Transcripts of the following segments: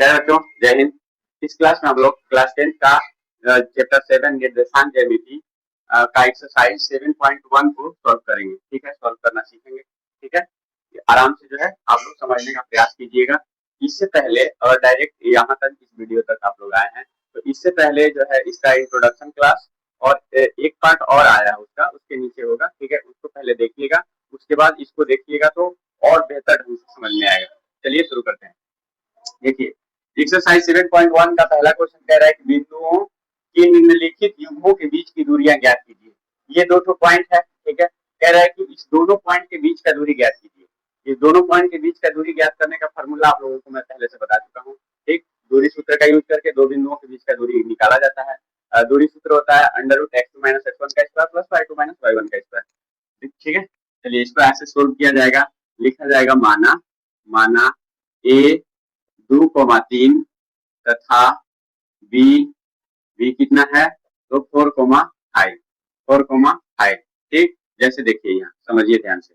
क्या बच्चों, जय हिंद। इस क्लास में हम लोग क्लास 10 का चैप्टर 7 निर्देशांक ज्यामिति का एक्सरसाइज 7.1 को सॉल्व करेंगे। ठीक है, सॉल्व करना सीखेंगे। ठीक है, आराम से जो है आप लोग समझने का प्रयास कीजिएगा। इससे पहले और डायरेक्ट यहाँ तक इस वीडियो तक आप लोग आए हैं तो इससे पहले जो है इसका इंट्रोडक्शन क्लास और एक पार्ट और आया है उसका, उसके नीचे होगा। ठीक है, उसको पहले देखिएगा, उसके बाद इसको देखिएगा तो और बेहतर ढंग से समझ में आएगा। चलिए शुरू करते हैं। देखिए, एक्सरसाइज 7.1 का पहला क्वेश्चन कह रहा है कि बिंदुओं के निम्नलिखित युग्मों के बीच की दूरियां ज्ञात कीजिए। ये दो पॉइंट है। ठीक है, कह रहा है कि इस दोनों पॉइंट के बीच का दूरी ज्ञात कीजिए। इस दोनों पॉइंट के बीच का दूरी ज्ञात करने का फॉर्मूला आप लोगों को मैं पहले से बता चुका हूँ। ठीक, दूरी सूत्र का यूज करके दो बिंदुओं के बीच का दूरी निकाला जाता है। दूरी सूत्र होता है √x2 - x1 का स्क्वायर प्लस y2 - y1 का स्क्वायर। ठीक है, चलिए इसको ऐसे सोल्व किया जाएगा। लिखा जाएगा माना a 2,3 तथा बी कितना है तो 4,5। ठीक, जैसे देखिए यहाँ समझिए ध्यान से।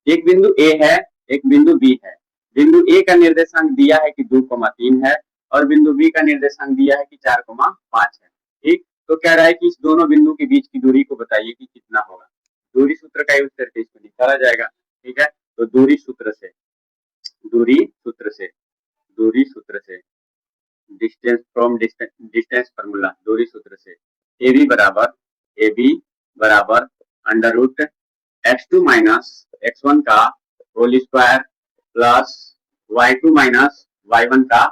एक बिंदु ए है, एक बिंदु बी है। बिंदु ए का निर्देशांक दिया है कि 2,3 है और बिंदु बी का निर्देशांक दिया है कि 4,5 है। ठीक, तो कह रहा है कि इस दोनों बिंदु के बीच की दूरी को बताइए कि कितना होगा। दूरी सूत्र का यूज करके इसको निकाला जाएगा। ठीक है, तो दूरी सूत्र से डिस्टेंस फ्रॉम डिस्टेंस फार्मूला, दूरी सूत्र से AB बराबर √x2 - x1 का whole square plus y2 - y1 का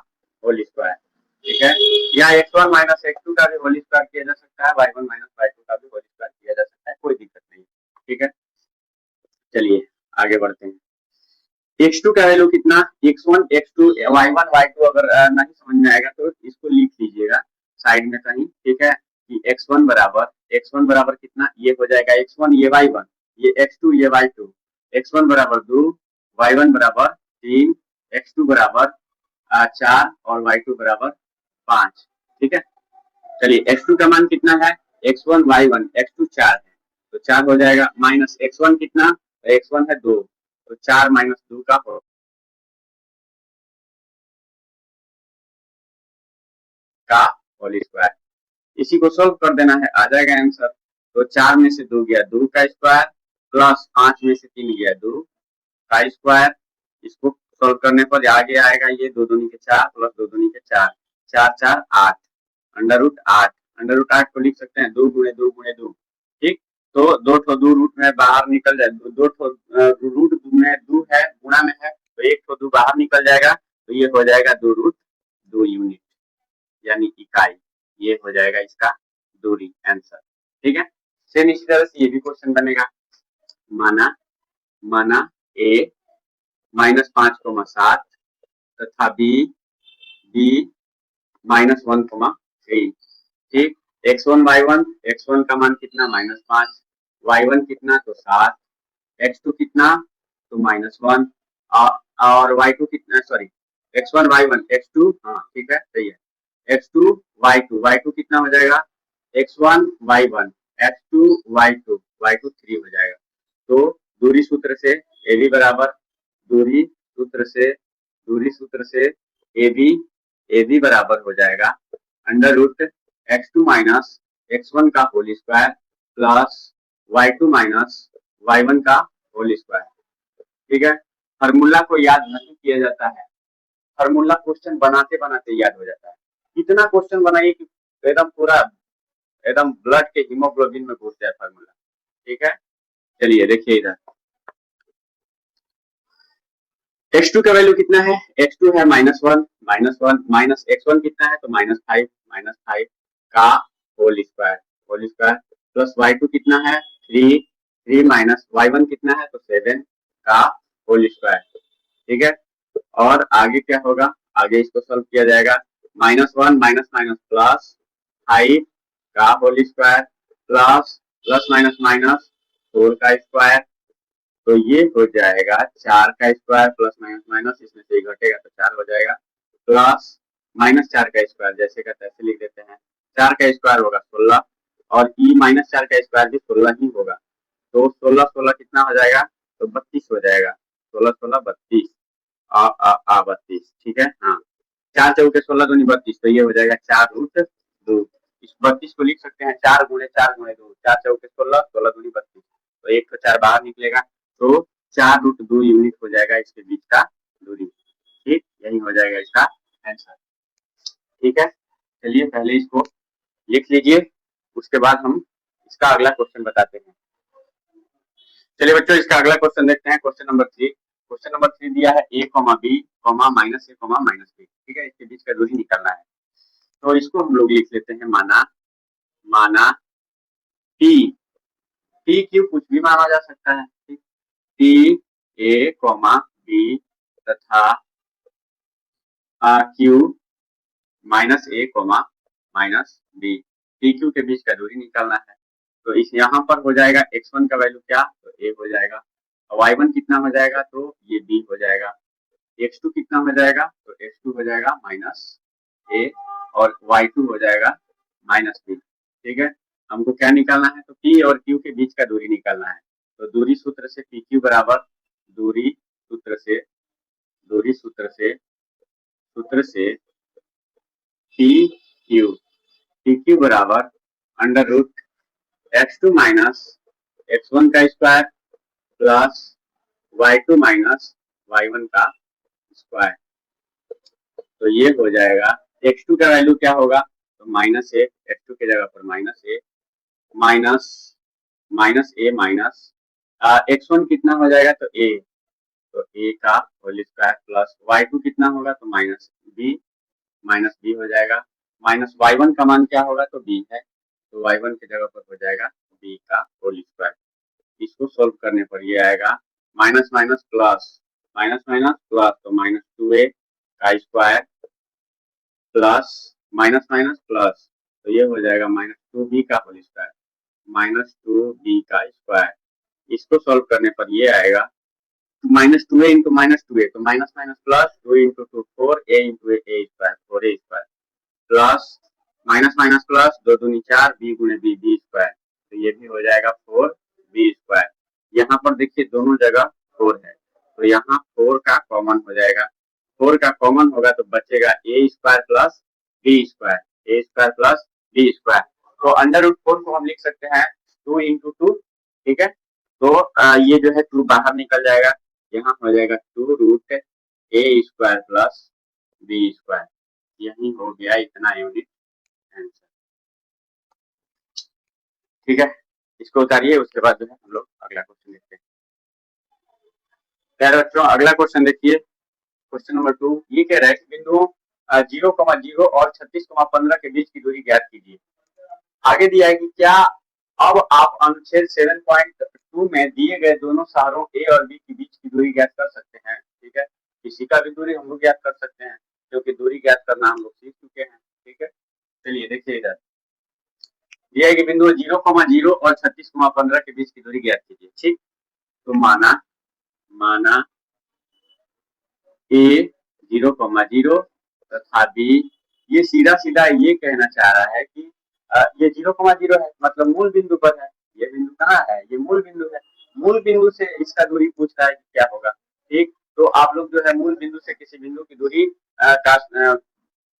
होल स्क्वायर। ठीक है, यहाँ x1 - x2 का भी होल स्क्वायर किया जा सकता है, y1 - y2 का भी होल स्क्वायर किया जा सकता है, कोई दिक्कत नहीं। ठीक है, चलिए आगे बढ़ते हैं। x2 का वैल्यू कितना, x1 x2 y1 y2 अगर नहीं समझ में आएगा तो इसको लिख लीजिएगा साइड में कहीं। ठीक है, कि x1 बराबर कितना, ये हो जाएगा x1 ये y1 ये x2 ये y2। x1 बराबर 2, y1 बराबर 3, x2 बराबर 4 और y2 बराबर 5। ठीक है, चलिए x2 का मान कितना है, x1 y1 x2 4 है तो 4 हो जाएगा, माइनस x1 कितना, x1 है 2 तो 4 - 2 का होल स्क्वायर। इसी को सोल्व कर देना है, आ जाएगा आंसर। तो 4 में से 2 गया 2 का स्क्वायर प्लस 5 में से 3 गया 2 का स्क्वायर। इसको सोल्व करने पर आगे आएगा ये 2 दूनी के 4 प्लस 2 दूनी के 4, 4 4 8 √8 को लिख सकते हैं 2 गुणे 2 गुणे 2। ठीक, तो 2 ठो 2 रूट में बाहर निकल जाए, 2 ठो रूट में 2 है गुणा में है तो 1 ठो 2 बाहर निकल जाएगा तो ये हो जाएगा 2√2 यूनिट यानी इकाई। ये हो जाएगा इसका दूरी आंसर। ठीक है, सेम इसी तरह से ये भी क्वेश्चन बनेगा। माना a -5,7 तथा b -1,3। ठीक, x1 y1 का मान कितना -5, y1 कितना तो 7, x2 कितना तो -1 और y2 कितना, सॉरी x1 y1 x2, हाँ ठीक है सही है, x2 y2 कितना हो जाएगा, x1 y1 x2 y2 3 हो जाएगा। तो दूरी सूत्र से AB बराबर दूरी सूत्र से AB बराबर हो जाएगा √x2 - x1 का whole square plus y2 - y1 का होल स्क्वायर। ठीक है, फार्मूला को याद नहीं किया जाता है, फार्मूला क्वेश्चन बनाते बनाते याद हो जाता है। कितना क्वेश्चन बनाइए कि एकदम पूरा एकदम ब्लड के हीमोग्लोबिन में घुस जाए फार्मूला। ठीक है, चलिए देखिए इधर x2 का वैल्यू कितना है, x2 है -1 माइनस x1 कितना है तो -5 का होल स्क्वायर प्लस y2 कितना है 3 माइनस y1 कितना है तो 7 का होल स्क्वायर। ठीक है, और आगे क्या होगा, आगे इसको सॉल्व किया जाएगा, -1 माइनस प्लस 5 का होल स्क्वायर प्लस माइनस 4 का स्क्वायर। तो ये हो जाएगा 4 का स्क्वायर प्लस माइनस इसमें से घटेगा तो 4 हो जाएगा प्लस -4 का स्क्वायर, जैसे का तैसे लिख देते हैं। 4 का स्क्वायर होगा 16 और -4 का स्क्वायर भी 16 ही होगा तो 16 कितना हो जाएगा तो 32 हो जाएगा, 16 32 32। ठीक है, हाँ 4 चौके 16 दूनी 32, तो ये हो जाएगा 4√2। इस 32 को लिख सकते हैं 4 गुणे 4 गुणे 2, 4 चौके 16, 16 दूनी 32, तो 1 तो 4 बाहर निकलेगा, तो 4√2 यूनिट हो जाएगा इसके बीच का दूरी। ठीक, यही हो जाएगा इसका आंसर। ठीक है, चलिए पहले इसको लिख लीजिए, उसके बाद हम इसका अगला क्वेश्चन बताते हैं। चलिए बच्चों, इसका अगला क्वेश्चन देखते हैं, क्वेश्चन नंबर 3। क्वेश्चन नंबर 3 दिया है a, b, -a, -b। ठीक है, इसके बीच का दूरी निकालना है, तो इसको हम लोग लिख लेते हैं माना p। p क्यू कुछ भी माना जा सकता है। p a, b तथा q -a, -b, p q के बीच का दूरी निकालना है। तो इस यहाँ पर हो जाएगा x1 का वैल्यू क्या, तो a हो जाएगा, y1 कितना हो जाएगा, तो ये b हो जाएगा, x2 कितना हो जाएगा, तो x2 हो जाएगा -a, और y2 हो जाएगा -b। ठीक है, हमको क्या निकालना है, तो p और q के बीच का दूरी निकालना है। तो दूरी सूत्र से pq बराबर दूरी सूत्र से pq बराबर √x2 - x1 का स्क्वायर प्लस y2 - y1 का स्क्वायर। तो ये हो जाएगा, x2 का वैल्यू क्या होगा, तो -a, x2 की जगह पर -a, माइनस x1 कितना हो जाएगा, तो a, तो a का होल स्क्वायर प्लस y2 कितना होगा, तो -b हो जाएगा, माइनस y1 का मान क्या होगा, तो b है, तो y1 की जगह पर हो जाएगा b का होल स्क्वायर। इसको सोल्व करने पर ये आएगा माइनस माइनस प्लस, तो -2a का स्क्वायर प्लस माइनस प्लस, तो ये हो जाएगा -2b का होल स्क्वायर, -2b का स्क्वायर। इसको सोल्व करने पर ये आएगा -2a इंटू -2a, तो minus plus 2 into 2 4a into a square, 4a square plus minus plus 2 दूनी 4, b गुणे b स्क्वायर, तो ये भी हो जाएगा 4b स्क्वायर। यहाँ पर देखिए दोनों जगह 4 है, तो यहाँ 4 का कॉमन हो जाएगा, 4 का कॉमन होगा तो बचेगा a square plus b square. तो √4 को हम लिख सकते हैं 2 इंटू 2। ठीक है, तो ये जो है 2 बाहर निकल जाएगा, यहाँ हो जाएगा 2√a square plus b square. यही हो गया इतना यूनिट आंसर। ठीक है, इसको उतारिए, उसके बाद जो है हम लोग अगला क्वेश्चन देखते हैं। प्यारे बच्चों, अगला क्वेश्चन देखिए, क्वेश्चन नंबर 2। ये कह रहा है कि बिंदुओं 0,0 और 36,15 के बीच की दूरी ज्ञात कीजिए। आगे दिया है कि क्या अब आप अनुच्छेद 7.2 में दिए गए दोनों शहरों ए और बी के बीच की दूरी ज्ञात कर सकते हैं। ठीक है, किसी का भी दूरी हम लोग ज्ञात कर सकते हैं, क्योंकि दूरी ज्ञात करना हम लोग सीख चुके हैं। ठीक है, चलिए देखिए, इधर दिया है कि बिंदु 0,0 और 36,15 के बीच की दूरी ज्ञात कीजिए। ठीक, तो माना ए 0,0 तथा बी, ये सीधा ये कहना चाह रहा है कि ये 0,0 है, मतलब मूल बिंदु पर है। ये बिंदु कहाँ है, ये मूल बिंदु है। मूल बिंदु से इसका दूरी पूछ रहा है कि क्या होगा। ठीक, तो आप लोग जो है मूल बिंदु से किसी बिंदु की दूरी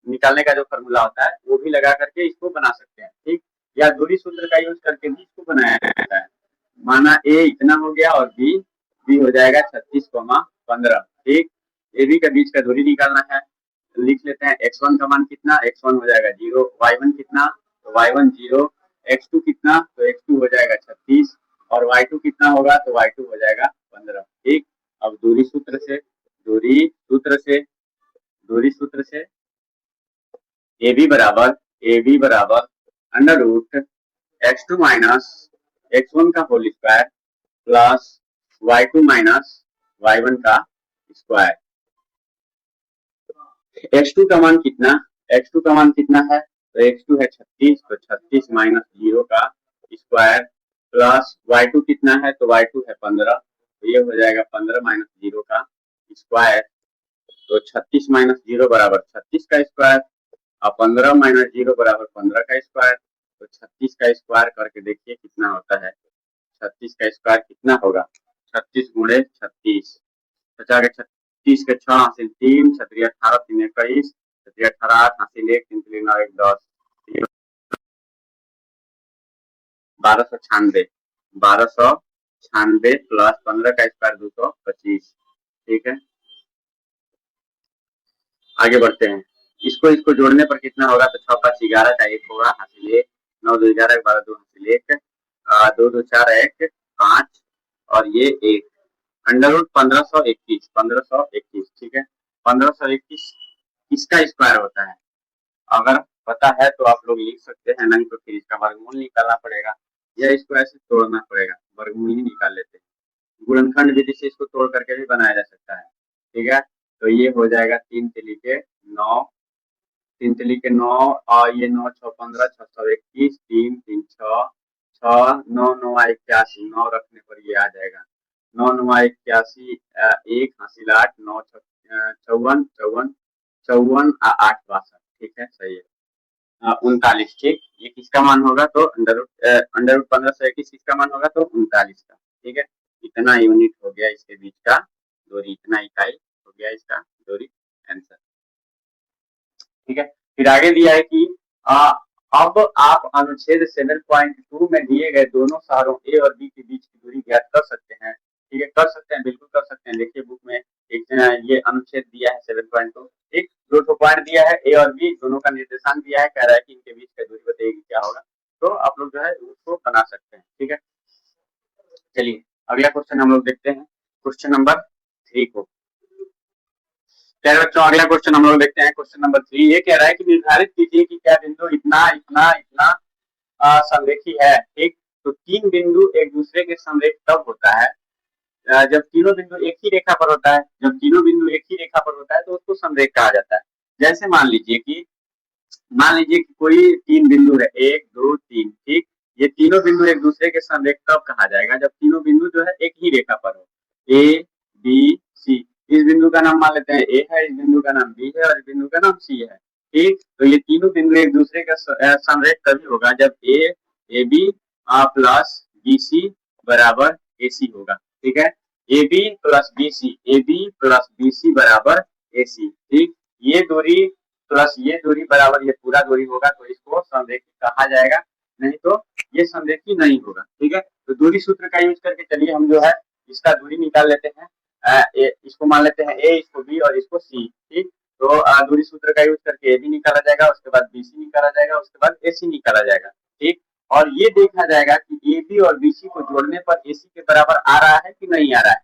निकालने का जो फॉर्मूला होता है वो भी लगा करके इसको बना सकते हैं। ठीक, या दूरी सूत्र का यूज करके भी इसको बनाया जाता है। माना ए इतना हो गया और बी हो जाएगा 36,15। ठीक, ए बी का बीच का दूरी निकालना है, लिख लेते हैं x1 का मान कितना, x1 हो जाएगा 0, y1 कितना, तो y1 0, x2 कितना, तो x2 हो जाएगा 36, और y2 कितना होगा, तो y2 हो जाएगा 15। ठीक, अब दूरी सूत्र से ए बी बराबर √x2 - x1 का whole square plus y2 - y1 का स्क्वायर। x2 का मान कितना है, तो x2 है 36, तो 36 - 0 का स्क्वायर प्लस y2 कितना है, तो y2 है 15, तो ये हो जाएगा 15 - 0 का स्क्वायर। तो 36 - 0 बराबर 36 का स्क्वायर, और 15 - 0 बराबर 15 का स्क्वायर। तो 36 का स्क्वायर करके देखिए कितना होता है। 36 का स्क्वायर कितना होगा, 36 गुणे 36, 36 के 6 हासिल 3, 18 3 21, 18 8 हासिल 1 3 3 9 1 10 1296 1296 प्लस 15 का स्क्वायर 225। ठीक है, आगे बढ़ते हैं। इसको जोड़ने पर कितना होगा, तो 6 5 11 का 1 होगा हासिल 1, 9 2 11 12 2 हासिल 1, 2 2 4 1 5 और ये 1 अंडर रूट 1521। ठीक है, 1521 इसका स्क्वायर होता है। अगर पता है तो आप लोग लिख सकते हैं, नहीं तो फिर इसका वर्गमूल निकालना पड़ेगा या इसको ऐसे तोड़ना पड़ेगा, वर्गमूल ही निकाल लेते हैं। गुणनखंड विधि से इसको तोड़ करके भी बनाया जा सकता है। ठीक है, तो ये हो जाएगा 3 तिली के 9, 3 तिली के 9 और ये 9 6 15 621 3 3 6 6 9 9 81 9 रखने पर ये आ जाएगा 9 9 81 1 हासिल 8 9 54 54 54 8 62। ठीक है, सही है, 39। ठीक, ये किसका मान होगा, तो अंडर रूट 1521 किसका मान होगा, तो 39 का। ठीक है, इतना यूनिट हो गया इसके बीच का दूरी, इतना इकाई हो गया इसका दूरी, आंसर। ठीक है, फिर आगे दिया है कि अब आप अनुच्छेद 7.2 में दिए गए दोनों शहरों ए और बी के बीच की दूरी ज्ञात कर सकते हैं। ठीक है, कर सकते हैं, बिल्कुल कर सकते हैं। देखिए बुक में एक ये अनुच्छेद दिया है 7.2। ठीक, 2 पॉइंट दिया है, ए और बी दोनों का निर्देशांक दिया है, कह रहा है कि इनके बीच का दूरी बताइएगा क्या होगा, तो आप लोग जो है उसको बना सकते हैं। ठीक है, चलिए अगला क्वेश्चन हम लोग देखते हैं, क्वेश्चन नंबर 3 को। चलिए बच्चों, अगला क्वेश्चन हम लोग देखते हैं, क्वेश्चन नंबर 3। ये कह रहा है कि निर्धारित कीजिए कि क्या बिंदु इतना इतना इतना समरेखी है। ठीक, तो 3 बिंदु एक दूसरे के समरेख तब होता है जब तीनों बिंदु एक ही रेखा पर होता है। जब तीनों बिंदु एक ही रेखा पर होता है तो उसको समरेख कहा जाता है। जैसे मान लीजिए कि कोई 3 बिंदु है, 1 2 3। ठीक, ये तीनों बिंदु एक दूसरे के समरेख कब कहा जाएगा, जब तीनों बिंदु जो है एक ही रेखा पर हो, ए बी सी। इस बिंदु का नाम मान लेते हैं ए है, इस बिंदु का नाम बी है और इस बिंदु का नाम सी है। ठीक, तो ये तीनों बिंदु एक दूसरे का समरेख तभी होगा जब A B plus B C बराबर ए सी होगा। ठीक है, A B plus B C बराबर ए सी। ठीक, ये दूरी प्लस ये दूरी बराबर ये पूरा दूरी होगा, तो इसको समरेखी कहा जाएगा, नहीं तो ये समरेखी नहीं होगा। ठीक है, तो दूरी सूत्र का यूज करके चलिए हम जो है इसका दूरी निकाल लेते हैं। इसको मान लेते हैं ए, इसको बी और इसको सी। ठीक, तो दूरी सूत्र का यूज करके ए बी निकाला जाएगा, उसके बाद बी सी निकाला जाएगा, उसके बाद ए सी निकाला जाएगा। ठीक, और ये देखा जाएगा कि ए बी और बी सी को जोड़ने पर ए सी के बराबर आ रहा है कि नहीं आ रहा है।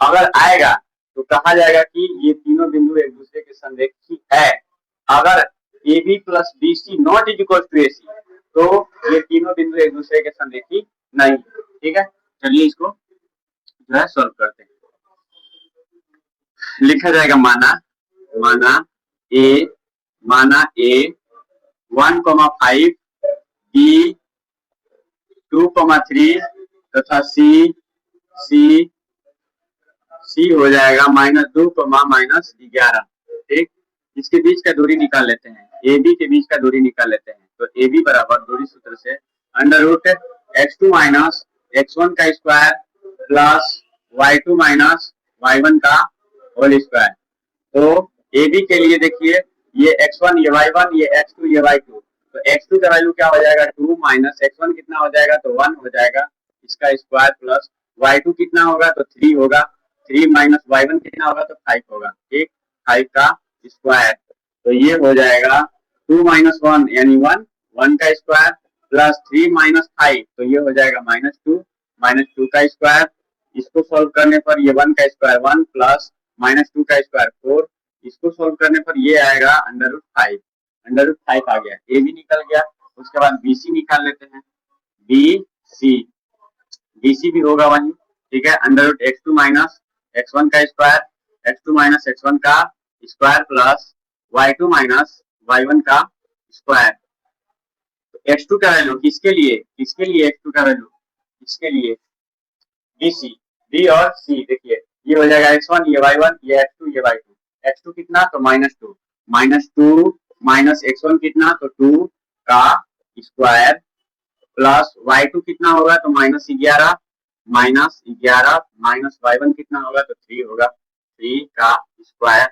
अगर आएगा तो कहा जाएगा कि ये तीनों बिंदु एक दूसरे के समरेखी है। अगर A B plus B C not is equal to A C, तो ये तीनों बिंदु एक दूसरे के समरेखी नहीं। ठीक है, चलिए इसको जो है सॉल्व करते हैं। लिखा जाएगा माना ए 1,5 बी 2,3 तथा सी हो जाएगा -2, -11। ठीक, इसके बीच का दूरी निकाल लेते हैं, ए बी के बीच का दूरी निकाल लेते हैं। तो ए बी बराबर दूरी सूत्र से under root x2 minus x1 का square plus y2 minus y1 का होल स्क्वायर। तो ए बी के लिए देखिए ये x1 ये y1 ये x2 ये y2, तो x2 का वैल्यू क्या हो जाएगा 2 माइनस x1 कितना हो जाएगा तो 1 हो जाएगा, इसका स्क्वायर प्लस y2 कितना होगा तो 3 होगा, 3 माइनस y1 कितना होगा तो 5 होगा। ठीक, 5 का स्क्वायर, तो ये हो जाएगा 2 माइनस 1 यानी 1, 1 का स्क्वायर प्लस 3 माइनस 5, तो ये हो जाएगा -2 का स्क्वायर। इसको सोल्व करने पर ये 1 का स्क्वायर 1 प्लस -2 का स्क्वायर 4, इसको सोल्व करने पर ये आएगा √5 आ गया। ए बी निकल गया, उसके बाद बी सी निकाल लेते हैं, बी सी भी होगा वही। ठीक है, √x2 माइनस x1 का स्क्वायर, x2 माइनस x1 का square plus y2 minus y1 का स्क्वायर। तो x2 का वैल्यू किसके लिए x2 का वैल्यू किसके लिए बी सी, बी और सी। देखिए ये हो जाएगा x1 ये y1 ये x2 ये y2, x2 कितना तो -2 माइनस x1 कितना तो 2 का स्क्वायर प्लस y2 कितना होगा तो -11 माइनस y1 कितना होगा तो 3 होगा, 3 का स्क्वायर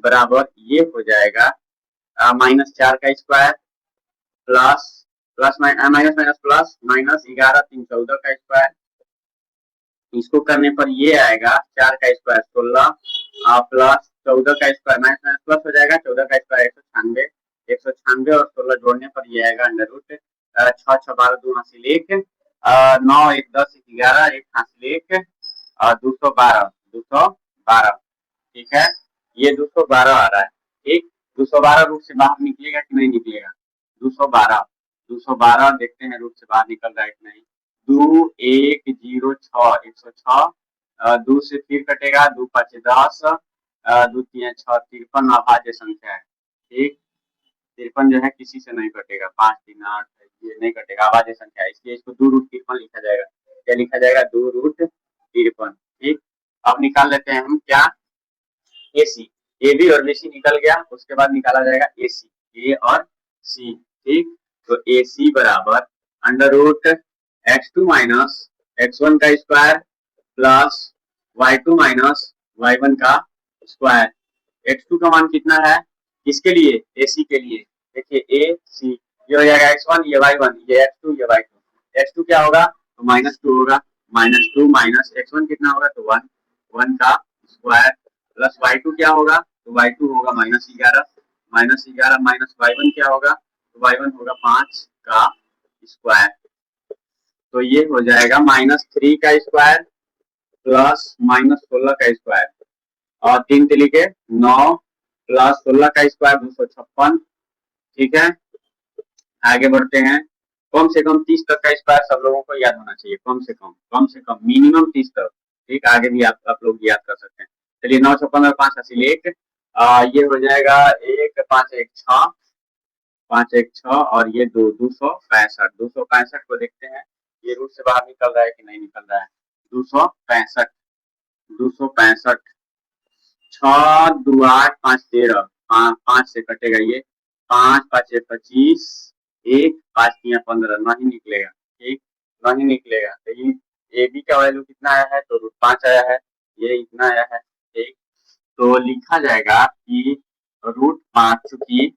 बराबर ये हो जाएगा -4 का square plus plus minus minus plus minus 11 3 14 का स्क्वायर। इसको करने पर ये आएगा 4 का स्क्वायर 16 प्लस 14 का स्क्वायर माइनस माइनस प्लस हो जाएगा 14 का स्क्वायर 196 और 16 जोड़ने पर ये आएगा अंडर रूट 6 6 12 2 हासिल 1 9 1 10 1 11 1 हासिल 1 212 ठीक है। ये 212 आ रहा है ठीक। 212 रूट से बाहर निकलेगा कि नहीं निकलेगा? 212 देखते हैं रूट से बाहर निकल रहा है कि नहीं। 2 1 0 6 106 2 से फिर कटेगा 2 5 10 2 3 6 53 अभाज्य संख्या है ठीक। 53 जो है किसी से नहीं कटेगा 5 3 8 ये नहीं कटेगा अभाज्य संख्या है इसलिए इसको 2 रूट 53 लिखा जाएगा। क्या लिखा जाएगा? 2 रूट 53 ठीक। अब निकाल लेते हैं हम क्या AC ए बी और BC निकल गया उसके बाद निकाला जाएगा AC A और C ठीक। तो AC बराबर under root x2 minus x1 का square plus y2 minus y1 का स्क्वायर। x2 का मान कितना है किसके लिए? AC के लिए। देखिए AC ये हो जाएगा x1 ये y1 ये x2 ये y2। x2 क्या होगा तो -2 होगा -2 माइनस x1 कितना होगा तो 1 1 का स्क्वायर प्लस y2 क्या होगा तो y2 होगा -11 माइनस y1 क्या होगा तो y1 होगा 5 का स्क्वायर। तो ये हो जाएगा -3 का स्क्वायर प्लस -16 का स्क्वायर और 3 तरीके 9 प्लस 16 का स्क्वायर 256 ठीक है। आगे बढ़ते हैं कम से कम 30 तक का स्क्वायर सब लोगों को याद होना चाहिए कम से कम मिनिमम 30 तक ठीक। आगे भी आप लोग याद कर सकते हैं। चलिए 9 6 15 5 हासिल 1 ये हो जाएगा 1 5 1 6 5 1 6 और ये 265 को देखते हैं ये रूट से बाहर निकल रहा है कि नहीं निकल रहा है। 265 6 2 8 5 13 5 से कटेगा ये 5 5 1 25 1 5 3 15 नहीं निकलेगा ठीक नहीं निकलेगा। तो ये ए बी का वैल्यू कितना आया है तो रूट 5 आया है ये इतना आया है ठीक। तो लिखा जाएगा कि रूट 5 चूंकि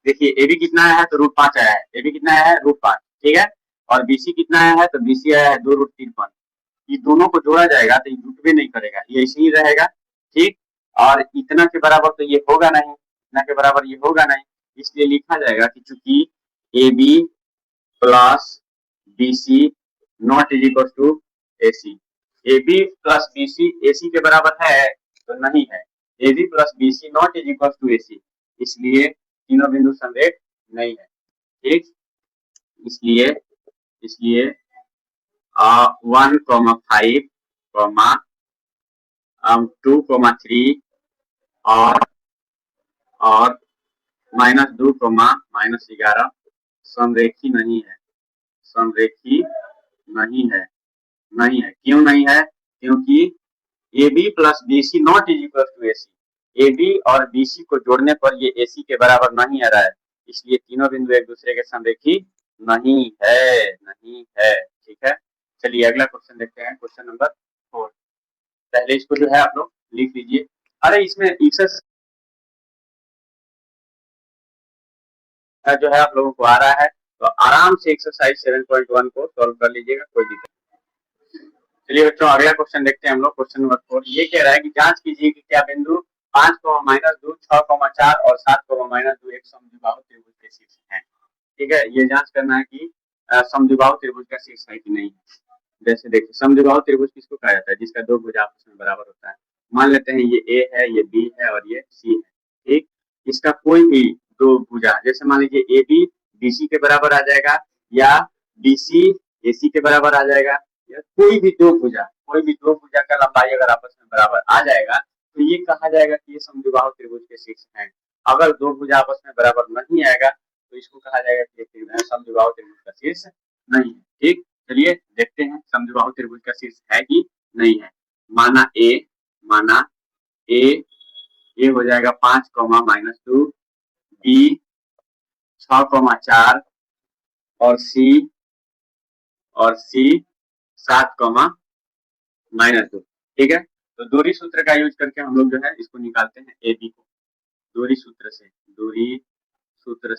देखिए ए बी कितना आया है तो रूट 5 आया है ए बी कितना आया है रूट 5 ठीक है और BC कितना आया है तो BC आया है 2 रूट 53। ये दोनों को जोड़ा जाएगा तो ये रूट भी नहीं करेगा ये ऐसे ही रहेगा ठीक। और इतना के बराबर तो ये होगा नहीं इतना के बराबर ये होगा नहीं इसलिए लिखा जाएगा कि चूंकि AB plus BC not is equal to AC AB plus BC AC के बराबर है तो नहीं है AB plus BC not is equal to AC इसलिए तीनों बिंदु संरेख नहीं है ठीक। इसलिए 1,5 2,3 और -2 -11 समरेखी नहीं है क्यों नहीं है क्योंकि AB plus BC not is equal to AC AB और BC को जोड़ने पर ये AC के बराबर नहीं आ रहा है इसलिए तीनों बिंदु एक दूसरे के समरेखी नहीं है ठीक है। चलिए अगला क्वेश्चन देखते हैं क्वेश्चन नंबर 4। पहले इसको जो है आप लोग लिख लीजिए। अरे इसमें एक्सेस जो है आप लोगों को आ रहा है तो आराम से एक्सरसाइज 7.1 को सॉल्व कर लीजिएगा कोई दिक्कत नहीं। चलिए बच्चों अगला क्वेश्चन देखते हैं हम लोग क्वेश्चन नंबर 4। ये कह रहा है कि जांच कीजिए कि क्या बिंदु 5, -2 6, 4 और 7, -2 एक समद्विबाहु त्रिभुज के शीर्ष है ठीक है। ये जांच करना है कि समद्विबाहु त्रिभुज का शीर्ष है कि नहीं। जैसे देखिए समद्विबाहु त्रिभुज किसको कहा जाता है जिसका दो भुज आपस में बराबर होता है। मान लेते हैं ये A है ये B है और ये C है ठीक। इसका कोई भी दो भुजा जैसे मान लीजिए AB BC के बराबर आ जाएगा या BC AC के बराबर आ जाएगा या कोई भी दो भुजा का लंबाई अगर आपस में बराबर आ जाएगा तो ये कहा जाएगा कि ये समद्विबाहु त्रिभुज के शीर्ष है। अगर दो भुजा आपस में बराबर नहीं आएगा तो इसको कहा जाएगा कि समद्विबाहु त्रिभुज का शीर्ष नहीं है ठीक। चलिए देखते हैं समद्विबाहु त्रिभुज का शीर्ष है कि नहीं है। माना ए ये हो जाएगा 5, -2 B 6, 4 और C 7, -2 ठीक है। तो दूरी सूत्र का यूज करके हम लोग जो है इसको निकालते हैं AB को दूरी सूत्र से। दूरी सूत्र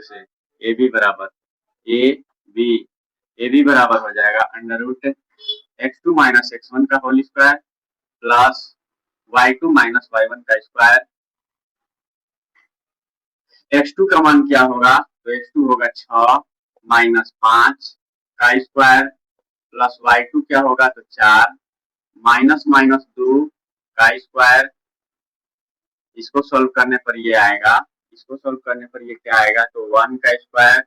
से ए बी बराबर ए बी बराबर हो जाएगा under root x2 minus x1 का whole square plus y2 minus y1 का स्क्वायर। x2 का मान क्या होगा, तो x2 होगा 6 माइनस 5 का स्क्वायर प्लस y2 क्या होगा, तो 4 माइनस माइनस 2 का स्क्वायर। इसको सोल्व करने पर ये आएगा, इसको सोल्व करने पर ये क्या आएगा, तो 1 का स्क्वायर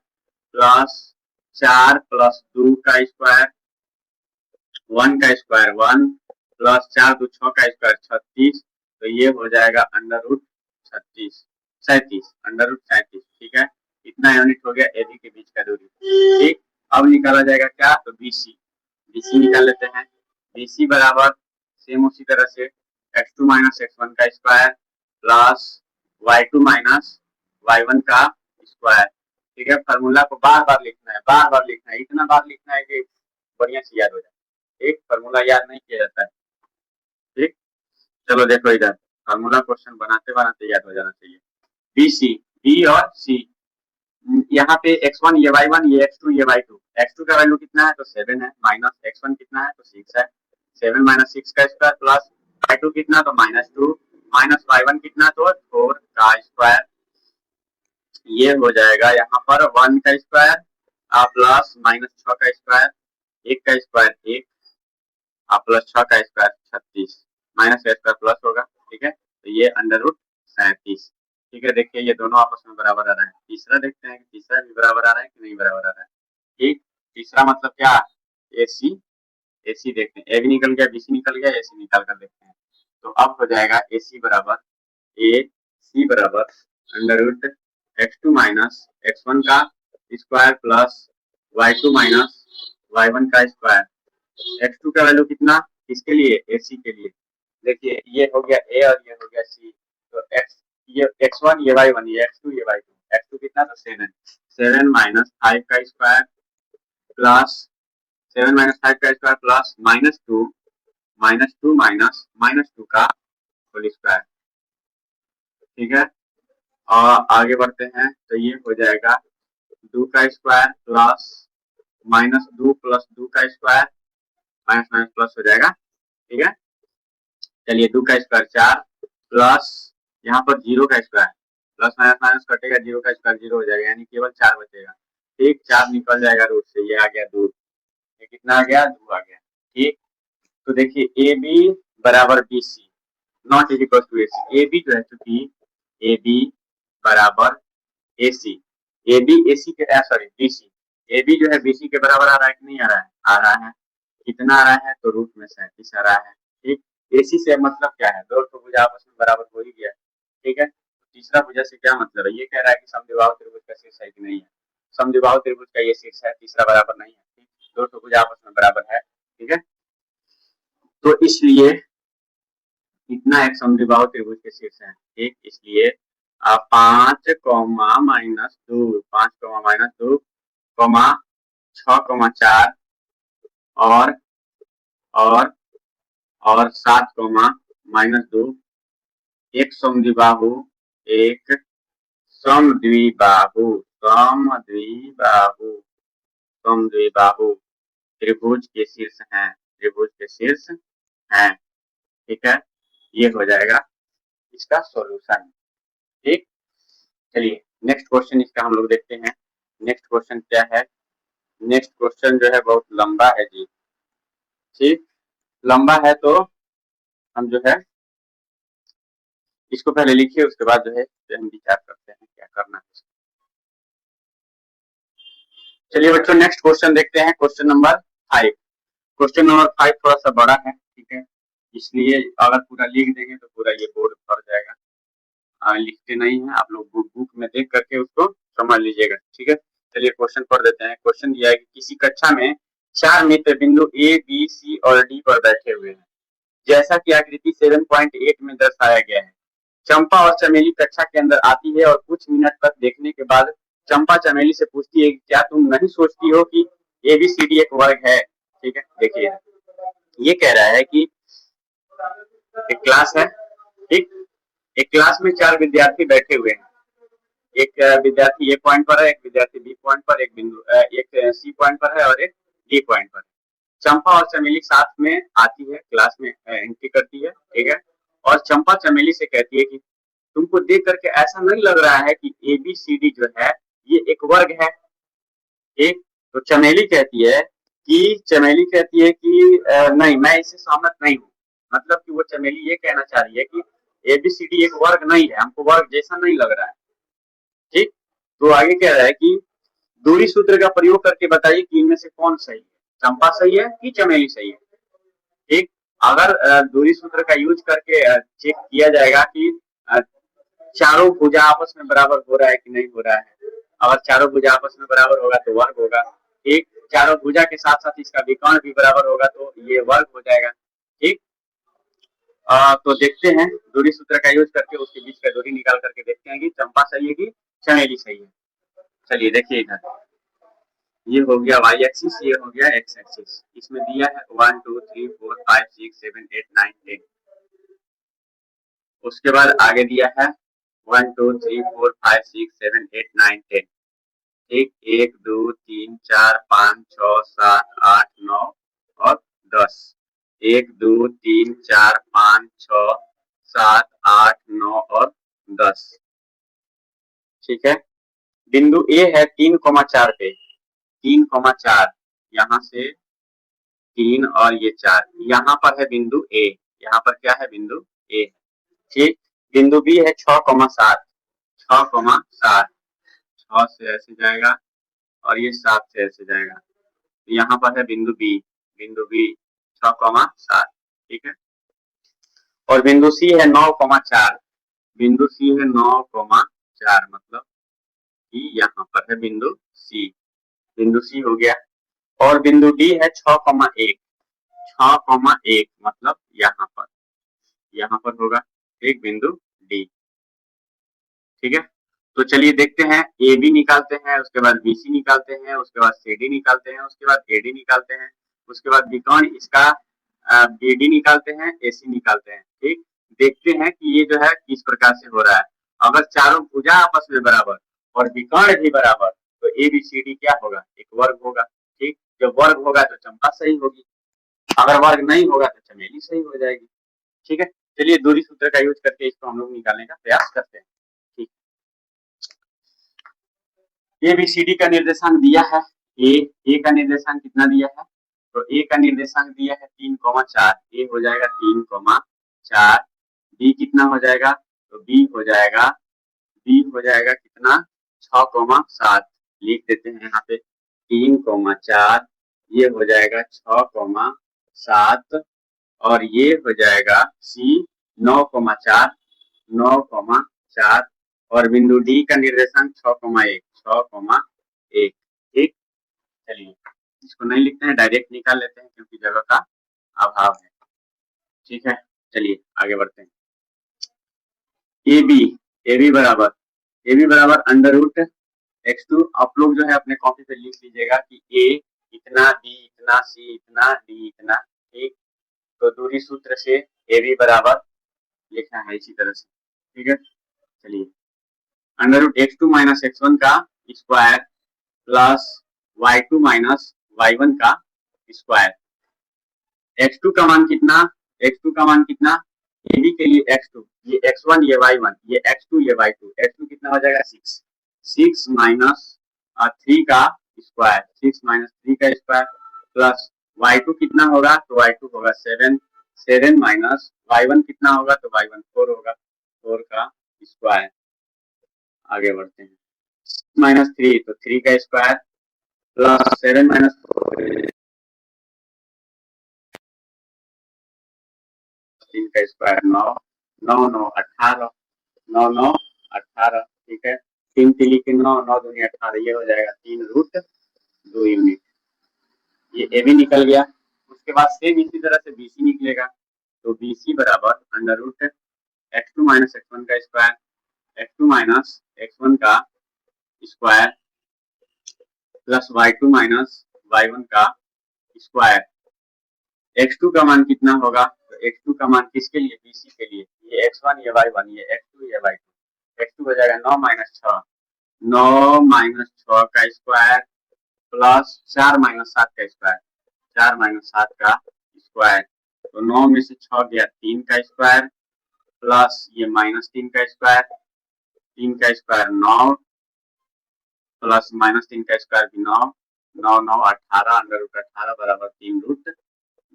प्लस 4 प्लस 2 का स्क्वायर, 1 का स्क्वायर 1 प्लस 4 2 6 का स्क्वायर 36, तो ये हो जाएगा अंडर रूट 37 अंडर रूट 37। ठीक है, इतना यूनिट हो गया एबी के बीच का दूरी। ठीक, अब निकाला जाएगा क्या, तो बीसी निकाल लेते हैं। बीसी बराबर सेम उसी तरह से x2 माइनस x1 का square plus y2 minus y1 का स्क्वायर। ठीक है, फार्मूला को बार बार लिखना है, इतना बार लिखना है कि बढ़िया से याद हो जाए। एक फार्मूला याद नहीं किया जाता है। ठीक, चलो देखो इधर फार्मूला क्वेश्चन बनाते बनाते याद हो जाना चाहिए। बी और सी, यहाँ पे x1 ये y1 ये x2 ये y2। x2 का वैल्यू कितना है, तो 7 है, माइनस x1 कितना है, तो 6 है, 7 माइनस 6 का स्क्वायर प्लस y2 कितना, तो -2 माइनस y1 कितना, तो 4 का स्क्वायर। ये हो जाएगा यहाँ पर 1 का स्क्वायर प्लस माइनस 6 का स्क्वायर, 1 का स्क्वायर 1 प्लस 6 का स्क्वायर 36 माइनस का स्क्वायर प्लस होगा। ठीक है, तो ये अंडर रूट 37। ठीक है, देखिए ये दोनों आपस में बराबर आ रहा है। तीसरा देखते हैं कि तीसरा भी बराबर आ रहा है कि नहीं बराबर आ रहा है। ठीक, तीसरा मतलब क्या, एसी देखते हैं, ए भी निकल गया, बीसी निकल गया, एसी निकाल कर देखते हैं। तो अब हो जाएगा एसी बराबर under root x2 minus x1 का square plus y2 minus y1 का स्क्वायर। x2 का वैल्यू कितना, किसके लिए, एसी के लिए। देखिए ये हो गया ए और ये हो गया सी, तो ये x1 ये y1 ये x2 ये y2। x2 कितना, तो 7 माइनस 5 का स्क्वायर प्लस 7 माइनस 5 का स्क्वायर प्लस -2 माइनस 2 का होल स्क्वायर। ठीक है, और आगे बढ़ते हैं, तो ये हो जाएगा 2 का स्क्वायर प्लस -2 प्लस 2 का स्क्वायर माइनस माइनस प्लस हो जाएगा। ठीक है, चलिए 2 का स्क्वायर 4 प्लस यहाँ पर 0 का स्क्वायर, प्लस माइनस माइनस कटेगा, 0 का स्क्वायर 0 हो जाएगा, यानी केवल 4 बचेगा। ठीक, 4 निकल जाएगा रूट से, ये आ गया 2, ये कितना आ गया, 2 आ गया। ठीक, तो देखिए ए बी बराबर B C not is equal to A C. A B जो है, चूंकि ए बी बराबर A C, A B A C के sorry B C, A B जो है बी सी के बराबर आ रहा है कि नहीं आ रहा है, आ रहा है। कितना आ रहा है, तो रूट में 37 आ रहा है। ठीक, एसी से मतलब क्या है, दो तो भुजा आपस में बराबर हो ही गया। ठीक है, तीसरा भुजा से क्या मतलब है, ये कह रहा है कि समद्विबाहु त्रिभुज का शीर्ष है कि नहीं है। समद्विबाहु त्रिभुज का ये शीर्ष है, तीसरा बराबर नहीं है। ठीक, दो तो भुजा आपस में बराबर है। ठीक है, तो इसलिए इतना एक समद्विबाहु त्रिभुज के शीर्ष है। ठीक, इसलिए 5 -2 5 -2 6 4 और 7 -2 एक समद्विबाहु त्रिभुज के शीर्ष हैं। ठीक है, ये हो जाएगा इसका सॉल्यूशन। ठीक, चलिए नेक्स्ट क्वेश्चन इसका हम लोग देखते हैं। नेक्स्ट क्वेश्चन क्या है, नेक्स्ट क्वेश्चन जो है बहुत लंबा है जी। ठीक, लंबा है तो हम जो है इसको पहले लिखिए, उसके बाद जो है हम विचार करते हैं क्या करना है। चलिए बच्चों नेक्स्ट क्वेश्चन देखते हैं, क्वेश्चन नंबर 5। क्वेश्चन नंबर 5 थोड़ा सा बड़ा है। ठीक है, इसलिए अगर पूरा लिख देंगे तो पूरा ये बोर्ड भर जाएगा। लिखते नहीं है आप लोग, बुक में देख करके उसको समझ लीजिएगा। ठीक है, चलिए क्वेश्चन पढ़ देते हैं। क्वेश्चन दिया है कि किसी कक्षा में 4 मित्र बिंदु ए बी सी और डी पर बैठे हुए हैं, जैसा कि आकृति 7.8 में दर्शाया गया है। चंपा और चमेली कक्षा के अंदर आती है और कुछ मिनट तक देखने के बाद चंपा चमेली से पूछती है कि क्या तुम नहीं सोचती हो कि ABCD एक वर्ग है। ठीक है, देखिए ये कह रहा है कि एक क्लास है। ठीक, एक क्लास में 4 विद्यार्थी बैठे हुए हैं। एक विद्यार्थी ए पॉइंट पर है, एक विद्यार्थी बी पॉइंट पर, एक बिंदु एक सी पॉइंट पर है और एक डी पॉइंट पर। चंपा और चमेली साथ में आती है, क्लास में एंट्री करती है, ठीक है। और चंपा चमेली से कहती है कि तुमको देख करके ऐसा नहीं लग रहा है कि ABCD जो है ये एक वर्ग है, ठीक। तो चमेली कहती है कि नहीं, मैं इससे सहमत नहीं हूँ। मतलब कि वो चमेली ये कहना चाह रही है कि ABCD एक वर्ग नहीं है, हमको वर्ग जैसा नहीं लग रहा है, ठीक। तो आगे कह रहा है कि दूरी सूत्र का प्रयोग करके बताइए कि इनमें से कौन सही है, चंपा सही है कि चमेली सही है, ठीक। अगर दूरी सूत्र का यूज करके चेक किया जाएगा कि चारों भुजा आपस में बराबर हो रहा है कि नहीं हो रहा है। अगर चारों भुजा आपस में बराबर होगा तो वर्ग होगा, ठीक। चारों भुजा के साथ साथ इसका विकर्ण भी बराबर होगा तो ये वर्ग हो जाएगा, ठीक। तो देखते हैं दूरी सूत्र का यूज करके उसके बीच का दूरी निकाल करके देखते हैं कि चंपा सही है कि चमेली सही है। चलिए देखिए इधर, ये हो गया y एक्सिस, ये हो गया x एक्सिस। इसमें दिया है 1 2 3 4 5 6 7 8 9 10। उसके बाद आगे दिया है 1 2 3 4 5 6 7 8 9 10, ठीक। 1 2 3 4 5 6 7 8 9 और 10। 1 2 3 4 5 6 7 8 9 और 10, ठीक है। बिंदु ए है 3,4 पे, 3,4, यहाँ से 3 और ये 4, यहाँ पर है बिंदु ए, यहाँ पर क्या है बिंदु ए, ठीक। बिंदु बी है 6,7, 6,7, 6 से ऐसे जाएगा और ये 7 से ऐसे जाएगा। यहाँ पर है बिंदु बी 6,7, ठीक है। और बिंदु सी है 9,4, बिंदु सी है 9,4, मतलब कि यहाँ पर है बिंदु सी हो गया। और बिंदु डी है 6,1, 6,1, मतलब यहाँ पर होगा एक बिंदु डी, ठीक है। तो चलिए देखते हैं, ए बी निकालते हैं, उसके बाद BC निकालते हैं, उसके बाद CD निकालते हैं, उसके बाद AD निकालते हैं, उसके बाद विकर्ण इसका BD निकालते हैं, AC निकालते हैं, ठीक। देखते हैं कि ये जो है किस प्रकार से हो रहा है। अगर चारों भुजा आपस में बराबर और विकर्ण भी बराबर तो ABCD क्या होगा, एक वर्ग होगा, ठीक। जब वर्ग होगा तो चंपा सही होगी, अगर वर्ग नहीं होगा तो चमेली सही हो जाएगी, ठीक है। चलिए दूरी सूत्र का यूज करके इसको हम लोग निकालने का प्रयास करते हैं, ठीक। ABCD का निर्देशांक दिया है, ए का निर्देशांक कितना दिया है, तो ए का निर्देशांक दिया है 3,4, ए हो जाएगा 3,4, बी कितना हो जाएगा, तो बी हो जाएगा कितना 6,7, लिख देते हैं यहाँ पे 3,4, ये हो जाएगा 6,7 और ये हो जाएगा सी 9,4, 9,4 और बिंदु डी का निर्देशांक 6,1, 6,1, ठीक। चलिए इसको नहीं लिखते हैं, डायरेक्ट निकाल लेते हैं क्योंकि जगह का अभाव है, ठीक है। चलिए आगे बढ़ते हैं। ए बी बराबर अंडर रूट x2। आप लोग जो है अपने कॉपी पे लिख लीजिएगा कि ए इतना, बी इतना, सी इतना, डी इतना, ठीक। तो दूरी सूत्र से ए बी बराबर लिखना है इसी तरह से, ठीक है। चलिए under root x2 minus x1 का square plus y2 minus y1 का स्क्वायर। x2 का मान कितना, ab के लिए x2, ये x1 ये y1, ये x2 ये y2, x2 कितना हो जाएगा 6, 6 माइनस 3 का स्क्वायर, 6 माइनस 3 का स्क्वायर प्लस y2 कितना होगा, तो y2 होगा 7, 7 माइनस y1 कितना होगा, तो y1 4 होगा, 4 का स्क्वायर। आगे बढ़ते हैं, माइनस 3 तो 3 का स्क्वायर प्लस 7 माइनस 3 का स्क्वायर 9, 9 9 18, 9 9 18, ठीक है। 3 3 के 9, 9 दूनी 18, ये हो जाएगा 3√2 यूनिट। ये ए बी निकल गया। उसके बाद सेम इसी तरह से BC निकलेगा, तो BC बराबर under root x2 minus x1 का स्क्वायर, x2 माइनस x1 का square plus y2 minus y1 का स्क्वायर। x2 का मान कितना होगा, तो x2 का मान किसके लिए, BC के लिए, ये x1 ये y1, ये x2 ये y2, x2 हो जाएगा 9 माइनस 6, 9 माइनस 6 का स्क्वायर प्लस 4 माइनस 7 का स्क्वायर, 4 माइनस 7 का स्क्वायर। तो 9 में से 6 गया 3 का स्क्वायर प्लस ये माइनस 3 का स्क्वायर, 3 का स्क्वायर 9 प्लस माइनस 3 का स्क्वायर भी 9, 9 9 18 अंडर रूट 18 बराबर 3 रूट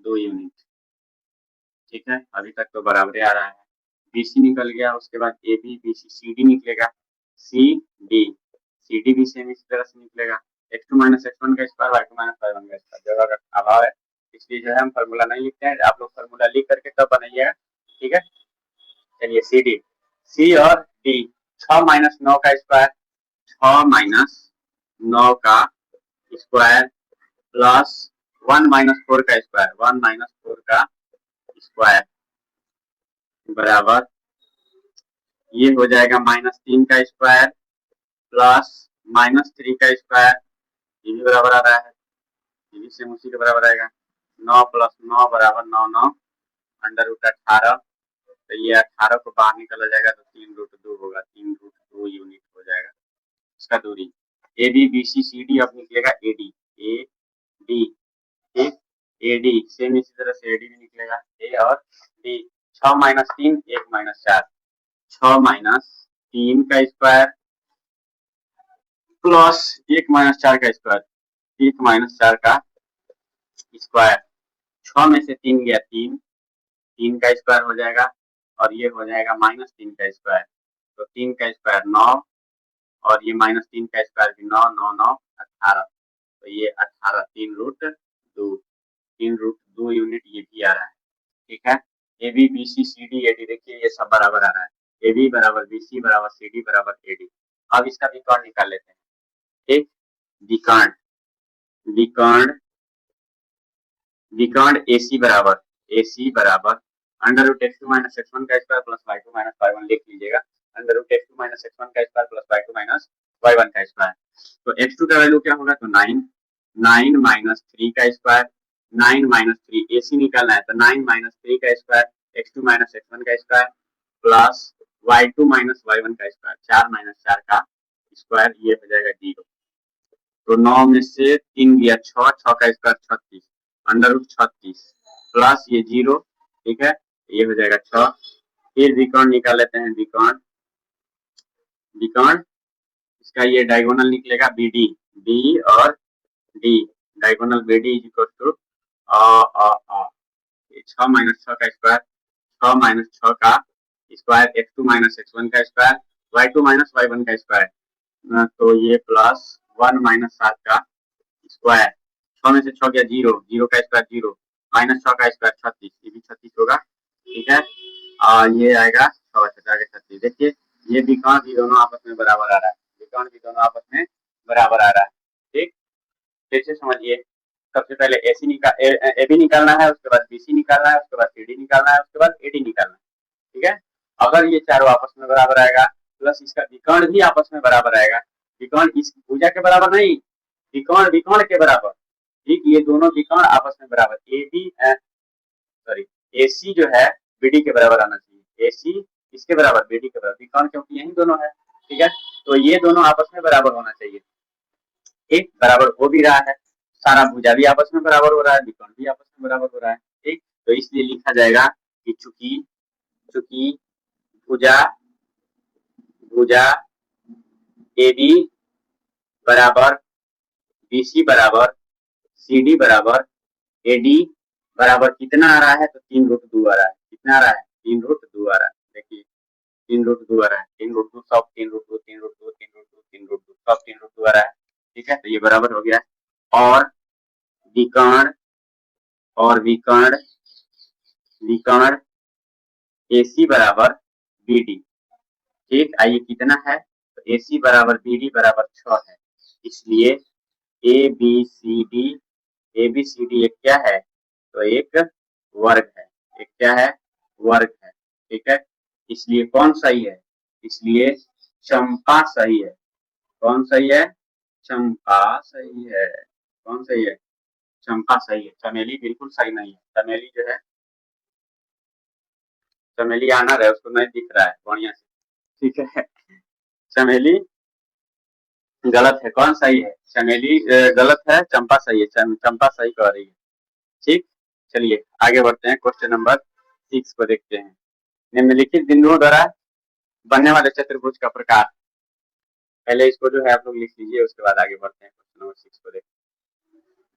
2 यूनिट। ठीक है, अभी तक तो बराबर आ रहा है। बीसी निकल गया, उसके बाद A B B C C D निकलेगा, सी डी भी सेम इसी तरह से निकलेगा। X two minus x one का square y two minus y one का स्क्वायर, जगह का अभाव है इसलिए जो है हम फॉर्मूला नहीं लिखते हैं, आप लोग फॉर्मूला लिख करके तब बनाइएगा। ठीक है, चलिए सी डी, सी और डी, 6 माइनस 9 का स्क्वायर, 6 माइनस 9 का स्क्वायर प्लस 1 माइनस 4 का स्क्वायर, 1 माइनस 4 का स्क्वायर बराबर ये हो जाएगा माइनस 3 का स्क्वायर प्लस माइनस 3 का स्क्वायर, ये भी बराबर आ रहा है, ये भी सेम उसी के बराबर आएगा। 9 प्लस 9 बराबर 9 9 अंडर रूट 18, तो ये 18 को बाहर निकला जाएगा तो 3 रूट 2 होगा, 3 रूट 2 यूनिट हो जाएगा इसका दूरी। A B B C C D अब निकलेगा ए डी, ए डी, ठीक, ए डी सेम इसी तरह से ए डी भी निकलेगा, ए और डी। 6 माइनस 3 1 माइनस 4, 6 माइनस 3 का स्क्वायर प्लस 1 माइनस 4 का स्क्वायर, 1 माइनस 4 का स्क्वायर, 6 में से 3 गया 3, 3 का स्क्वायर हो जाएगा और ये हो जाएगा माइनस 3 का स्क्वायर, तो 3 का स्क्वायर 9 और ये माइनस 3 का स्क्वायर भी 9 9 9 18, तो ये 18 3 रूट 2, 3 रूट 2 यूनिट ये भी आ रहा है। ठीक है, A B B C C D A D, देखिए ये सब बराबर आ रहा है, ए बी बराबर बी सी बराबर सी डी बराबर ए डी। अब इसका विकर्ण निकाल लेते हैं। ठीक, विकर्ण, विकर्ण, विकर्ण ए सी बराबर under root x two minus x one का square plus y two minus y one लिख लीजिएगा, under root x two minus x one का square plus y two minus y one का स्क्वायर। तो x two का value क्या होगा, तो 9, 9 माइनस 3 का स्क्वायर, 9 माइनस 3 ए सी निकालना है तो 9 माइनस 3 का square x two minus x one का square plus y two minus y one का स्क्वायर, 4 माइनस 4 का स्क्वायर, ये हो जाएगा 0। तो 9 में से 3 गया 6, 6 का स्क्वायर 36 अंडर रूट 36 प्लस ये 0। ठीक है, ये हो जाएगा 6। फिर विकर्ण निकाल लेते हैं, विकर्ण, विकर्ण इसका ये डायगोनल निकलेगा बी डी, बी और D, diagonal B D is equal to 6 minus 6 का स्क्वायर, 6 माइनस 6 का square x two minus x one का square y two minus y one का स्क्वायर, तो ये प्लस 1 माइनस 7 का स्क्वायर, 6 में से 6 गया 0, 0 का स्क्वायर 0 माइनस 6 का स्क्वायर 36, ये भी 36 होगा। ठीक है, ये आएगा 6 के 36। देखिए ये विकर्ण भी दोनों आपस में बराबर आ रहा है, विकर्ण भी दोनों आपस में बराबर आ रहा है। ठीक, फिर से समझिए, सबसे पहले एसी निकाल ए बी निकालना है, उसके बाद बीसी निकालना है, उसके बाद सी डी निकालना है, उसके बाद ए डी निकालना है। ठीक है, अगर ये चारों आपस में बराबर आएगा प्लस इसका विकर्ण भी आपस में बराबर आएगा, विकर्ण इस भुजा के बराबर नहीं, विकर्ण विकर्ण के बराबर। ठीक, ये दोनों विकर्ण आपस में बराबर, ए बी सॉरी ए सी जो है बी डी के बराबर आना चाहिए, ए सी इसके बराबर बी डी के बराबर, विकर्ण क्योंकि यही दोनों है। ठीक है, तो ये दोनों आपस में बराबर होना चाहिए। ठीक, बराबर हो भी रहा है, सारा भुजा भी आपस में बराबर हो रहा है, विकर्ण भी आपस में बराबर हो रहा है। ठीक, तो इसलिए लिखा जाएगा कि चूंकि चूंकि भुजा भुजा ए बी बराबर बी सी बराबर सी डी बराबर ए डी बराबर कितना आ रहा है, तो 3 रूट 2 आ रहा है। कितना आ रहा है, 3 रूट 2 आ रहा है। देखिए 3 रूट 2 आ रहा है, 3 रूट 2 सब 3 रूट 2 3 रूट 2 3 रूट 2 3 रूट 2 सब 3 रूट 2 आ रहा है। ठीक है, तो ये बराबर हो गया। और विकर्ण, और विकर्ण, विकर्ण ए सी बराबर बी डी। ठीक, आइए कितना है, तो ए सी बराबर बी डी बराबर 6 है, इसलिए A B C D, A B C D एक क्या है, तो एक वर्ग है, एक क्या है, वर्ग है। ठीक है, इसलिए कौन सही है, इसलिए चंपा सही है। कौन सही है, चंपा सही है। कौन सही है, चंपा सही है, चमेली बिल्कुल सही नहीं है। चमेली जो है, चमेली आना रहे उसको नहीं दिख रहा है बढ़िया से। ठीक है, चमेली गलत है, कौन सही है? चमेली गलत है, चंपा सही है, चंपा सही कह रही है। ठीक, चलिए आगे बढ़ते हैं, क्वेश्चन नंबर 6 को देखते हैं। निम्नलिखित बिंदुओं द्वारा बनने वाले चतुर्भुज का प्रकार। पहले इसको जो है आप लोग लिख लीजिए, उसके बाद आगे बढ़ते हैं क्वेश्चन नंबर 6 को देखते हैं।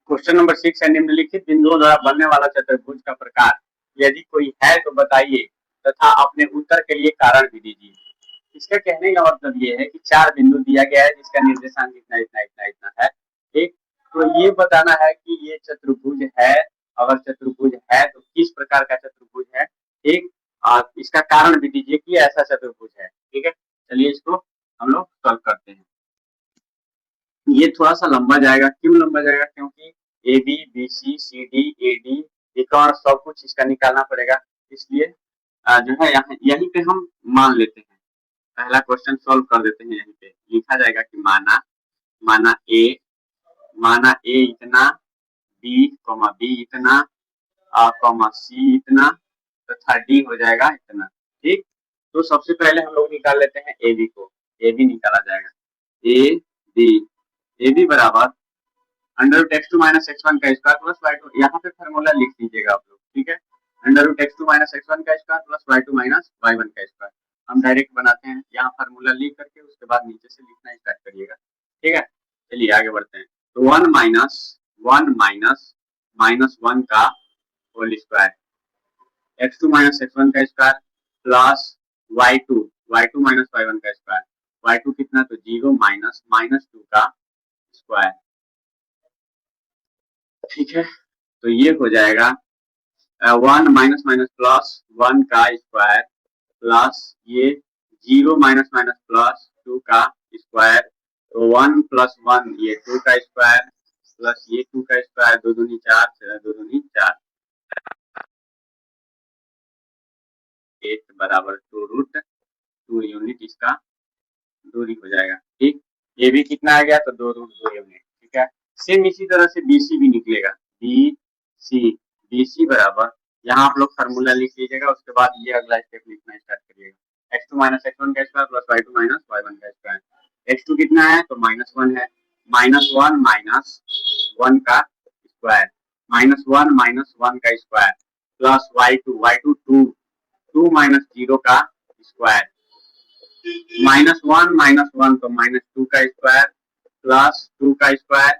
क्वेश्चन नंबर 6 है, निम्नलिखित बिंदुओं द्वारा बनने वाला चतुर्भुज का प्रकार यदि कोई है तो बताइए तथा अपने उत्तर के लिए कारण भी दीजिए। इसका कहने का मतलब ये है कि 4 बिंदु दिया गया है जिसका निर्देशांक इतना इतना इतना इतना है। ठीक, तो ये बताना है कि ये चतुर्भुज है, अगर चतुर्भुज है तो किस प्रकार का चतुर्भुज है। ठीक, इसका कारण भी दीजिए कि ऐसा चतुर्भुज है। ठीक है, चलिए इसको हम लोग सॉल्व करते हैं। ये थोड़ा सा लंबा जाएगा, क्यों लंबा जाएगा? क्योंकि A B, B C, C D, A D, एक और सब कुछ इसका निकालना पड़ेगा, इसलिए जो है यहाँ यहीं पे हम मान लेते हैं। पहला क्वेश्चन सॉल्व कर देते हैं। यहीं पे लिखा जाएगा कि माना माना ए इतना, बी कॉमा बी इतना, कॉमा सी इतना, तथा डी हो जाएगा इतना। ठीक, तो सबसे पहले हम लोग निकाल लेते हैं ए बी को। ए बी निकाला जाएगा, ए बी बराबर under root x two minus x one का स्क्वायर प्लस वाई टू, यहाँ पे फॉर्मूला लिख लीजिएगा आप लोग। ठीक है, under root x two minus x one का square plus y two minus y one का स्क्वायर। हम डायरेक्ट बनाते हैं, यहाँ फॉर्मूला लिख करके उसके बाद नीचे से लिखना स्टार्ट करिएगा। ठीक है, चलिए आगे बढ़ते हैं। तो वन माइनस माइनस वन का whole square, x two minus x one का square plus y two minus y one का स्क्वायर। वाई टू कितना? तो जीरो माइनस माइनस टू का स्क्वायर। ठीक है, तो ये हो जाएगा one minus minus plus one का स्क्वायर प्लस ये zero minus minus plus two का स्क्वायर, तो वन प्लस वन ये टू का स्क्वायर प्लस ये टू का स्क्वायर, दो दूनी चार, दो दूनी चार, एट बराबर टू रूट टू यूनिट इसका दूरी हो जाएगा। ठीक, ये भी कितना आ गया? तो दो रूट दो यूनिट। ठीक है, सेम इसी तरह से बीसी भी निकलेगा, बीसी बराबर, यहाँ आप लोग फार्मूला लिख लीजिएगा, उसके बाद ये अगला स्टेप लिखना स्टार्ट करिएगा। X two minus x one का square plus y two minus y one का स्क्वायर। एक्स टू कितना है? तो माइनस वन है, माइनस वन का स्क्वायर, माइनस वन का square plus y two two minus zero का स्क्वायर, माइनस वन तो माइनस टू का स्क्वायर प्लस टू का स्क्वायर,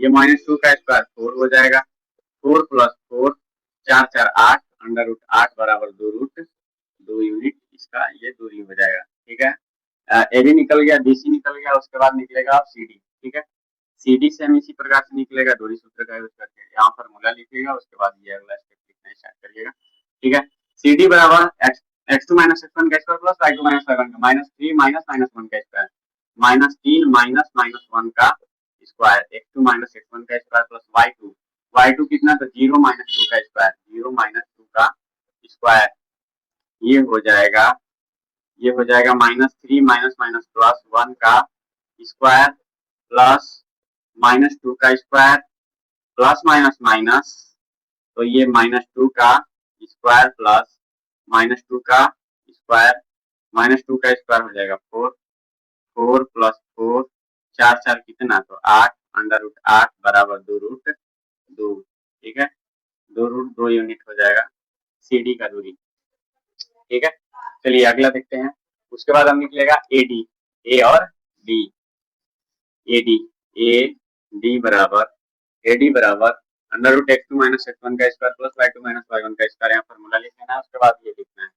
ये माइनस टू का स्क्वायर फोर हो जाएगा, फोर प्लस फोर, चार चार आठ, अंडर रूट आठ बराबर दो रूट दो यूनिट इसका ये दूरी हो जाएगा। ठीक है, ए बी निकल गया, बी सी निकल गया, उसके बाद निकलेगा सी डी। ठीक है, सी डी से हम इसी प्रकार से निकलेगा, दूरी सूत्र का यूज करके यहाँ फॉर्मूला लिखिएगा, उसके बाद ये अगला स्टेप लिखना स्टार्ट करिएगा। ठीक है, सी डी बराबर x two minus x one का square plus y two minus y one का, minus three minus minus one का स्क्वायर, माइनस तीन माइनस माइनस वन का square, x two minus x one का स्क्वायर प्लस वाई टू कितना? तो zero minus two का square, zero minus two का square, ये हो जाएगा minus three minus minus plus one का स्क्वायर प्लस माइनस टू का स्क्वायर प्लस माइनस माइनस, तो ये माइनस टू का स्क्वायर प्लस माइनस टू का स्क्वायर, माइनस टू का स्क्वायर हो जाएगा फोर, फोर प्लस फोर, चार चार कितना? तो आठ, अंडर रूट आठ बराबर दो रूट दो। ठीक है, दो रूट दो यूनिट हो जाएगा सी डी का दूरी। ठीक है, चलिए अगला देखते हैं। उसके बाद हम निकलेगा ए डी, ए और डी, ए डी बराबर under root x two minus x one का square plus y two minus y one का स्क्वायर, यहाँ फॉर्मूला लिख लेना है, उसके बाद ये लिखना है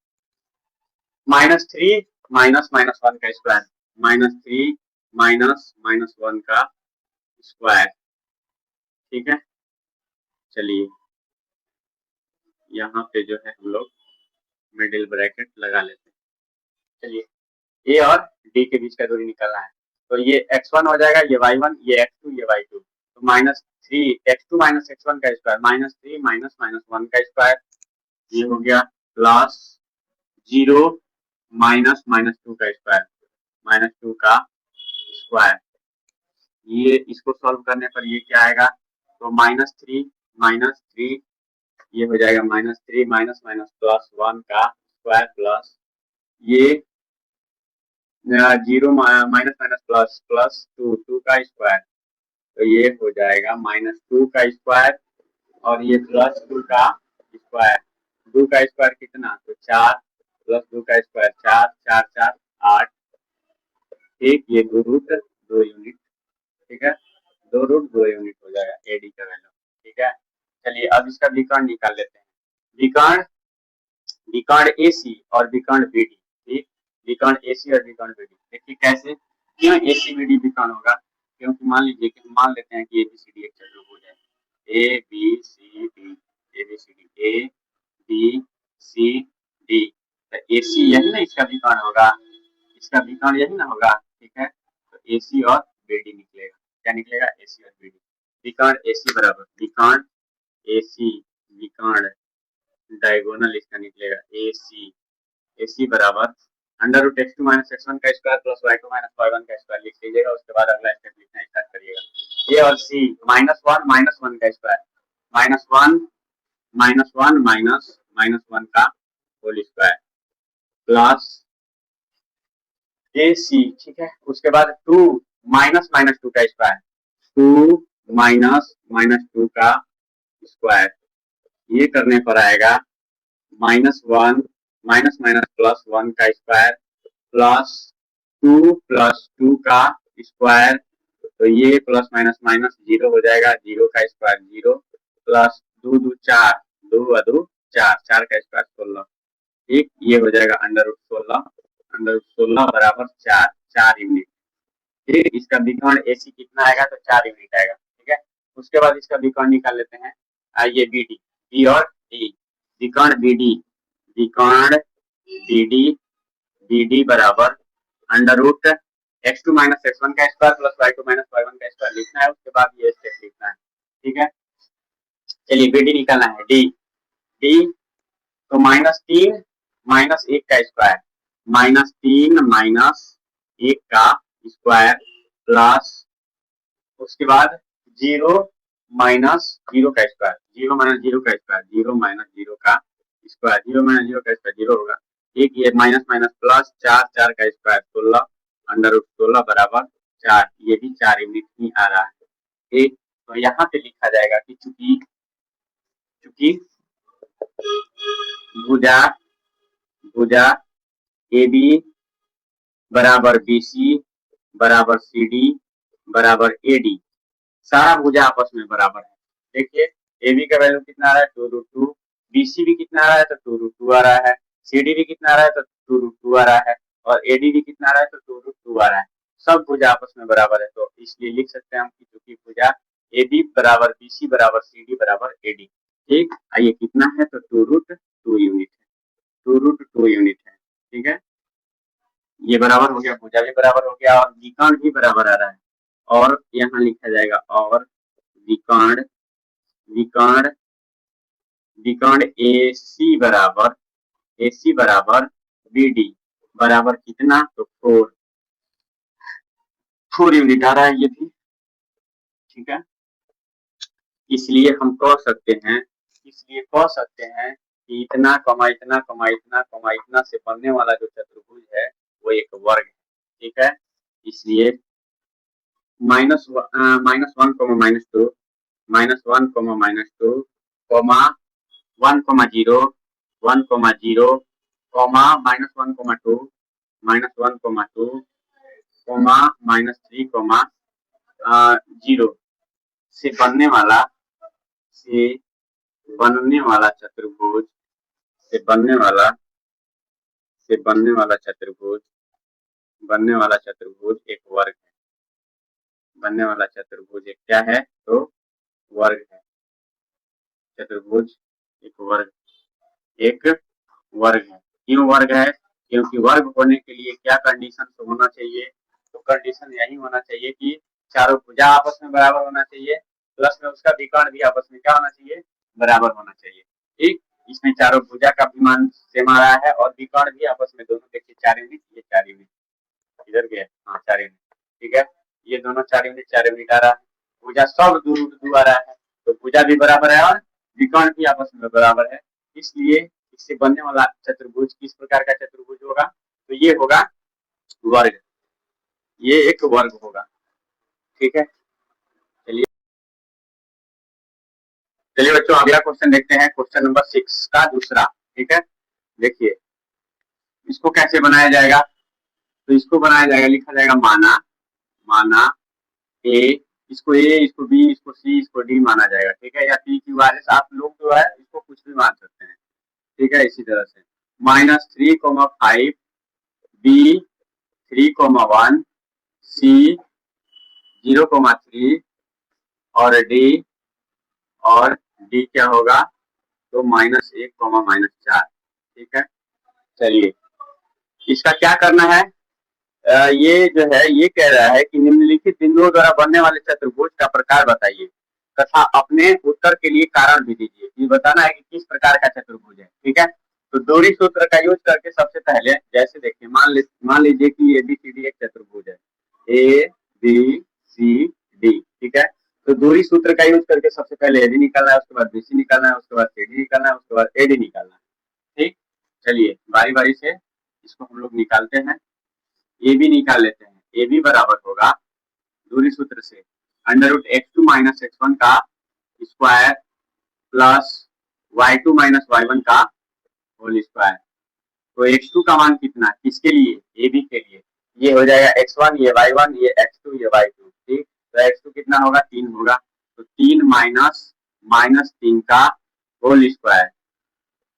minus three minus minus one का square, minus three minus minus one का स्क्वायर। ठीक है, चलिए यहाँ पे जो है हम लोग मिडिल ब्रैकेट लगा लेते हैं। चलिए ए और डी के बीच का दूरी निकालना है, तो ये x1 हो जाएगा, ये y1, ये x2, ये y2, तो minus three x two minus x one का square, minus three minus minus one का स्क्वायर, ये हो गया plus zero minus minus two का स्क्वायर, माइनस टू का स्क्वायर, ये इसको सॉल्व करने पर ये क्या आएगा? तो माइनस थ्री ये हो जाएगा minus three minus minus plus one का स्क्वायर प्लस ये zero minus minus plus plus two, two का स्क्वायर, तो ये हो जाएगा माइनस टू का स्क्वायर और ये प्लस टू का स्क्वायर। दो का स्क्वायर कितना, तो चार, प्लस दो का स्क्वायर चार, चार चार आठ, ठीक, ये दो रूट दो यूनिट, ठीक है, दो रूट दो यूनिट हो जाएगा एडी का वैल्यू, ठीक है। चलिए अब इसका विकर्ण निकाल लेते हैं। विकर्ण, विकर्ण एसी और विकर्ण बीडी, ठीक, विकर्ण एसी और विकर्ण बीडी, देखिए कैसे, क्यों एसी बीडी विकर्ण होगा, क्योंकि मान लीजिए कि मान लेते हैं कि एबीसीडी एक चतुर्भुज है, A B C D, ABCD A B C D, तो एसी यही ना इसका विकर्ण होगा, इसका विकर्ण यही ना होगा, ठीक है, तो एसी और बीडी निकलेगा, क्या निकलेगा, एसी और बीडी। विकर्ण एसी बराबर विकर्ण एसी, विकर्ण डायगोनल इसका निकलेगा ए सी, ए सी बराबर under root x two minus x one का square plus y two minus y one का स्क्वायर लिख लीजिएगा, उसके बाद अगला स्टेप लिखना स्टार्ट करिएगा। ए और सी माइनस वन का square, minus one minus minus one का whole square plus A C, ठीक है, उसके बाद टू माइनस माइनस टू का square, two minus minus two का स्क्वायर, ये करने पर आएगा minus one minus minus plus one का स्क्वायर प्लस टू का स्क्वायर, तो ये प्लस माइनस माइनस जीरो हो जाएगा, जीरो का स्क्वायर जीरो प्लस दो दो चार, दो अदो चार, चार का स्क्वायर 16, ठीक, ये हो जाएगा अंडर रूट 16, अंडर रूट 16 बराबर चार, चार यूनिट, ठीक, इसका विकर्ण एसी कितना आएगा, तो चार यूनिट आएगा, ठीक है। उसके बाद इसका विकर्ण निकाल लेते हैं, ये बीडी, बी और डी, विकर्ण बीडी, विकर्ण बीडी, बीडी बराबर under root x two minus x one का square plus y two minus y one का स्क्वायर लिखना है, उसके बाद ये स्टेप लिखना है, ठीक है। चलिए बीडी निकालना है, डी, डी तो माइनस तीन माइनस एक का स्क्वायर, माइनस तीन माइनस एक का स्क्वायर प्लस उसके बाद जीरो माइनस जीरो का स्क्वायर, जीरो माइनस जीरो का स्क्वायर, जीरो माइनस जीरो का स्क्वायर, जीरो माइनस जीरो का स्क्वायर जीरो होगा, एक ये माइनस माइनस प्लस चार, चार का स्क्वायर 16 अंडर रूट 16 बराबर चार, ये भी चार यूनिट ही आ रहा है, ठीक। तो यहाँ पे लिखा जाएगा कि चूंकि चूंकि भुजा भुजा ए बी बराबर बी सी बराबर सी डी बराबर ए डी, सारा भुजा आपस में बराबर है। देखिए ए बी का वैल्यू कितना आ रहा है, two root two, B C भी कितना आ रहा है, तो टू रूट टू आ रहा है, सी डी भी कितना आ रहा है, तो टू रूट टू आ रहा है, और ए डी भी कितना आ रहा है, तो टू रूट टू आ रहा है, सब भुजा आपस में बराबर है, तो इसलिए लिख सकते हैं हम कि चूंकि भुजा ए बी बराबर बी सी बराबर सी डी बराबर ए डी, ठीक, ये कितना है, तो टू रूट टू यूनिट है, टू रूट टू यूनिट है, ठीक है, ये बराबर हो गया, भुजा भी बराबर हो गया और विकर्ण भी बराबर आ रहा है, और यहाँ लिखा जाएगा और विकर्ण विकर्ण विकर्ण ए सी बराबर बी डी बराबर कितना, तो फोर, फोर यूनिट आ रहा है ये भी, ठीक है। इसलिए हम कह सकते हैं, इसलिए कह सकते हैं कि इतना कमा इतना कमा इतना कमा इतना से बनने वाला जो चतुर्भुज है वो एक वर्ग है, ठीक है। इसलिए minus one comma minus two, minus one comma minus two comma one comma zero, one comma zero comma minus one comma two, minus one comma two comma minus three comma zero से बनने वाला चतुर्भुज से बनने वाला चतुर्भुज एक वर्ग है, बनने वाला चतुर्भुज एक क्या है, तो वर्ग है, चतुर्भुज एक वर्ग है। क्यों वर्ग है, क्योंकि वर्ग होने के लिए क्या कंडीशन होना चाहिए, तो कंडीशन यही होना चाहिए कि चारों भुजा आपस में बराबर होना चाहिए, प्लस में उसका विकर्ण भी आपस में क्या होना चाहिए, बराबर होना चाहिए, ठीक। इसमें चारों भुजा का भी मान सेम आ रहा है और विकर्ण भी आपस में, दोनों देखिए चार यूनिट, ये चार यूनिट इधर गया, हाँ चार यूनिट, ठीक है, ये दोनों चार यूनिट आ रहा है, भुजा सब दो रूट दो आ रहा है, तो भुजा भी बराबर है और विकर्ण भी आपस में बराबर है, इसलिए इससे बनने वाला चतुर्भुज किस प्रकार का चतुर्भुज होगा, तो ये होगा वर्ग, ये एक वर्ग होगा। ठीक है, चलिए चलिए बच्चों अगला क्वेश्चन देखते हैं, क्वेश्चन नंबर 6 का दूसरा। ठीक है, देखिए इसको कैसे बनाया जाएगा। तो इसको बनाया जाएगा, लिखा जाएगा माना, माना ए, इसको बी, इसको सी, इसको डी माना जाएगा। ठीक है, या पी क्यू आर एस, आप लोग जो है इसको कुछ भी मान सकते हैं। ठीक है, इसी तरह से -3,5 बी 3,1 सी 0,3 और डी क्या होगा, तो -1, -4। ठीक है, चलिए इसका क्या करना है। ये जो है ये कह रहा है कि निम्नलिखित बिंदुओं द्वारा बनने वाले चतुर्भुज का प्रकार बताइए तथा अपने उत्तर के लिए कारण भी दीजिए। ये बताना है कि किस प्रकार का चतुर्भुज है। ठीक है, तो दूरी सूत्र का यूज करके सबसे पहले जैसे देखिए, मान लीजिए कि ABCD एक चतुर्भुज है, ABCD। ठीक है, तो दूरी सूत्र का यूज करके सबसे पहले AD निकालना है, उसके बाद BC निकालना है, उसके बाद CD निकालना है, उसके बाद AD निकालना है। ठीक, चलिए बारी बारी से इसको हम लोग निकालते हैं। ए बी निकाल लेते हैं। ए बी बराबर होगा दूरी सूत्र से √x2 - x1 का स्क्वायर प्लस y2 - y1 का होल स्क्वायर। तो x2 का मान कितना, किसके लिए, ए बी के लिए, ये हो जाएगा x1, ये y1, ये x2, ये y2। ठीक, तो x2 कितना होगा, 3 होगा। तो 3 माइनस 3 का होल स्क्वायर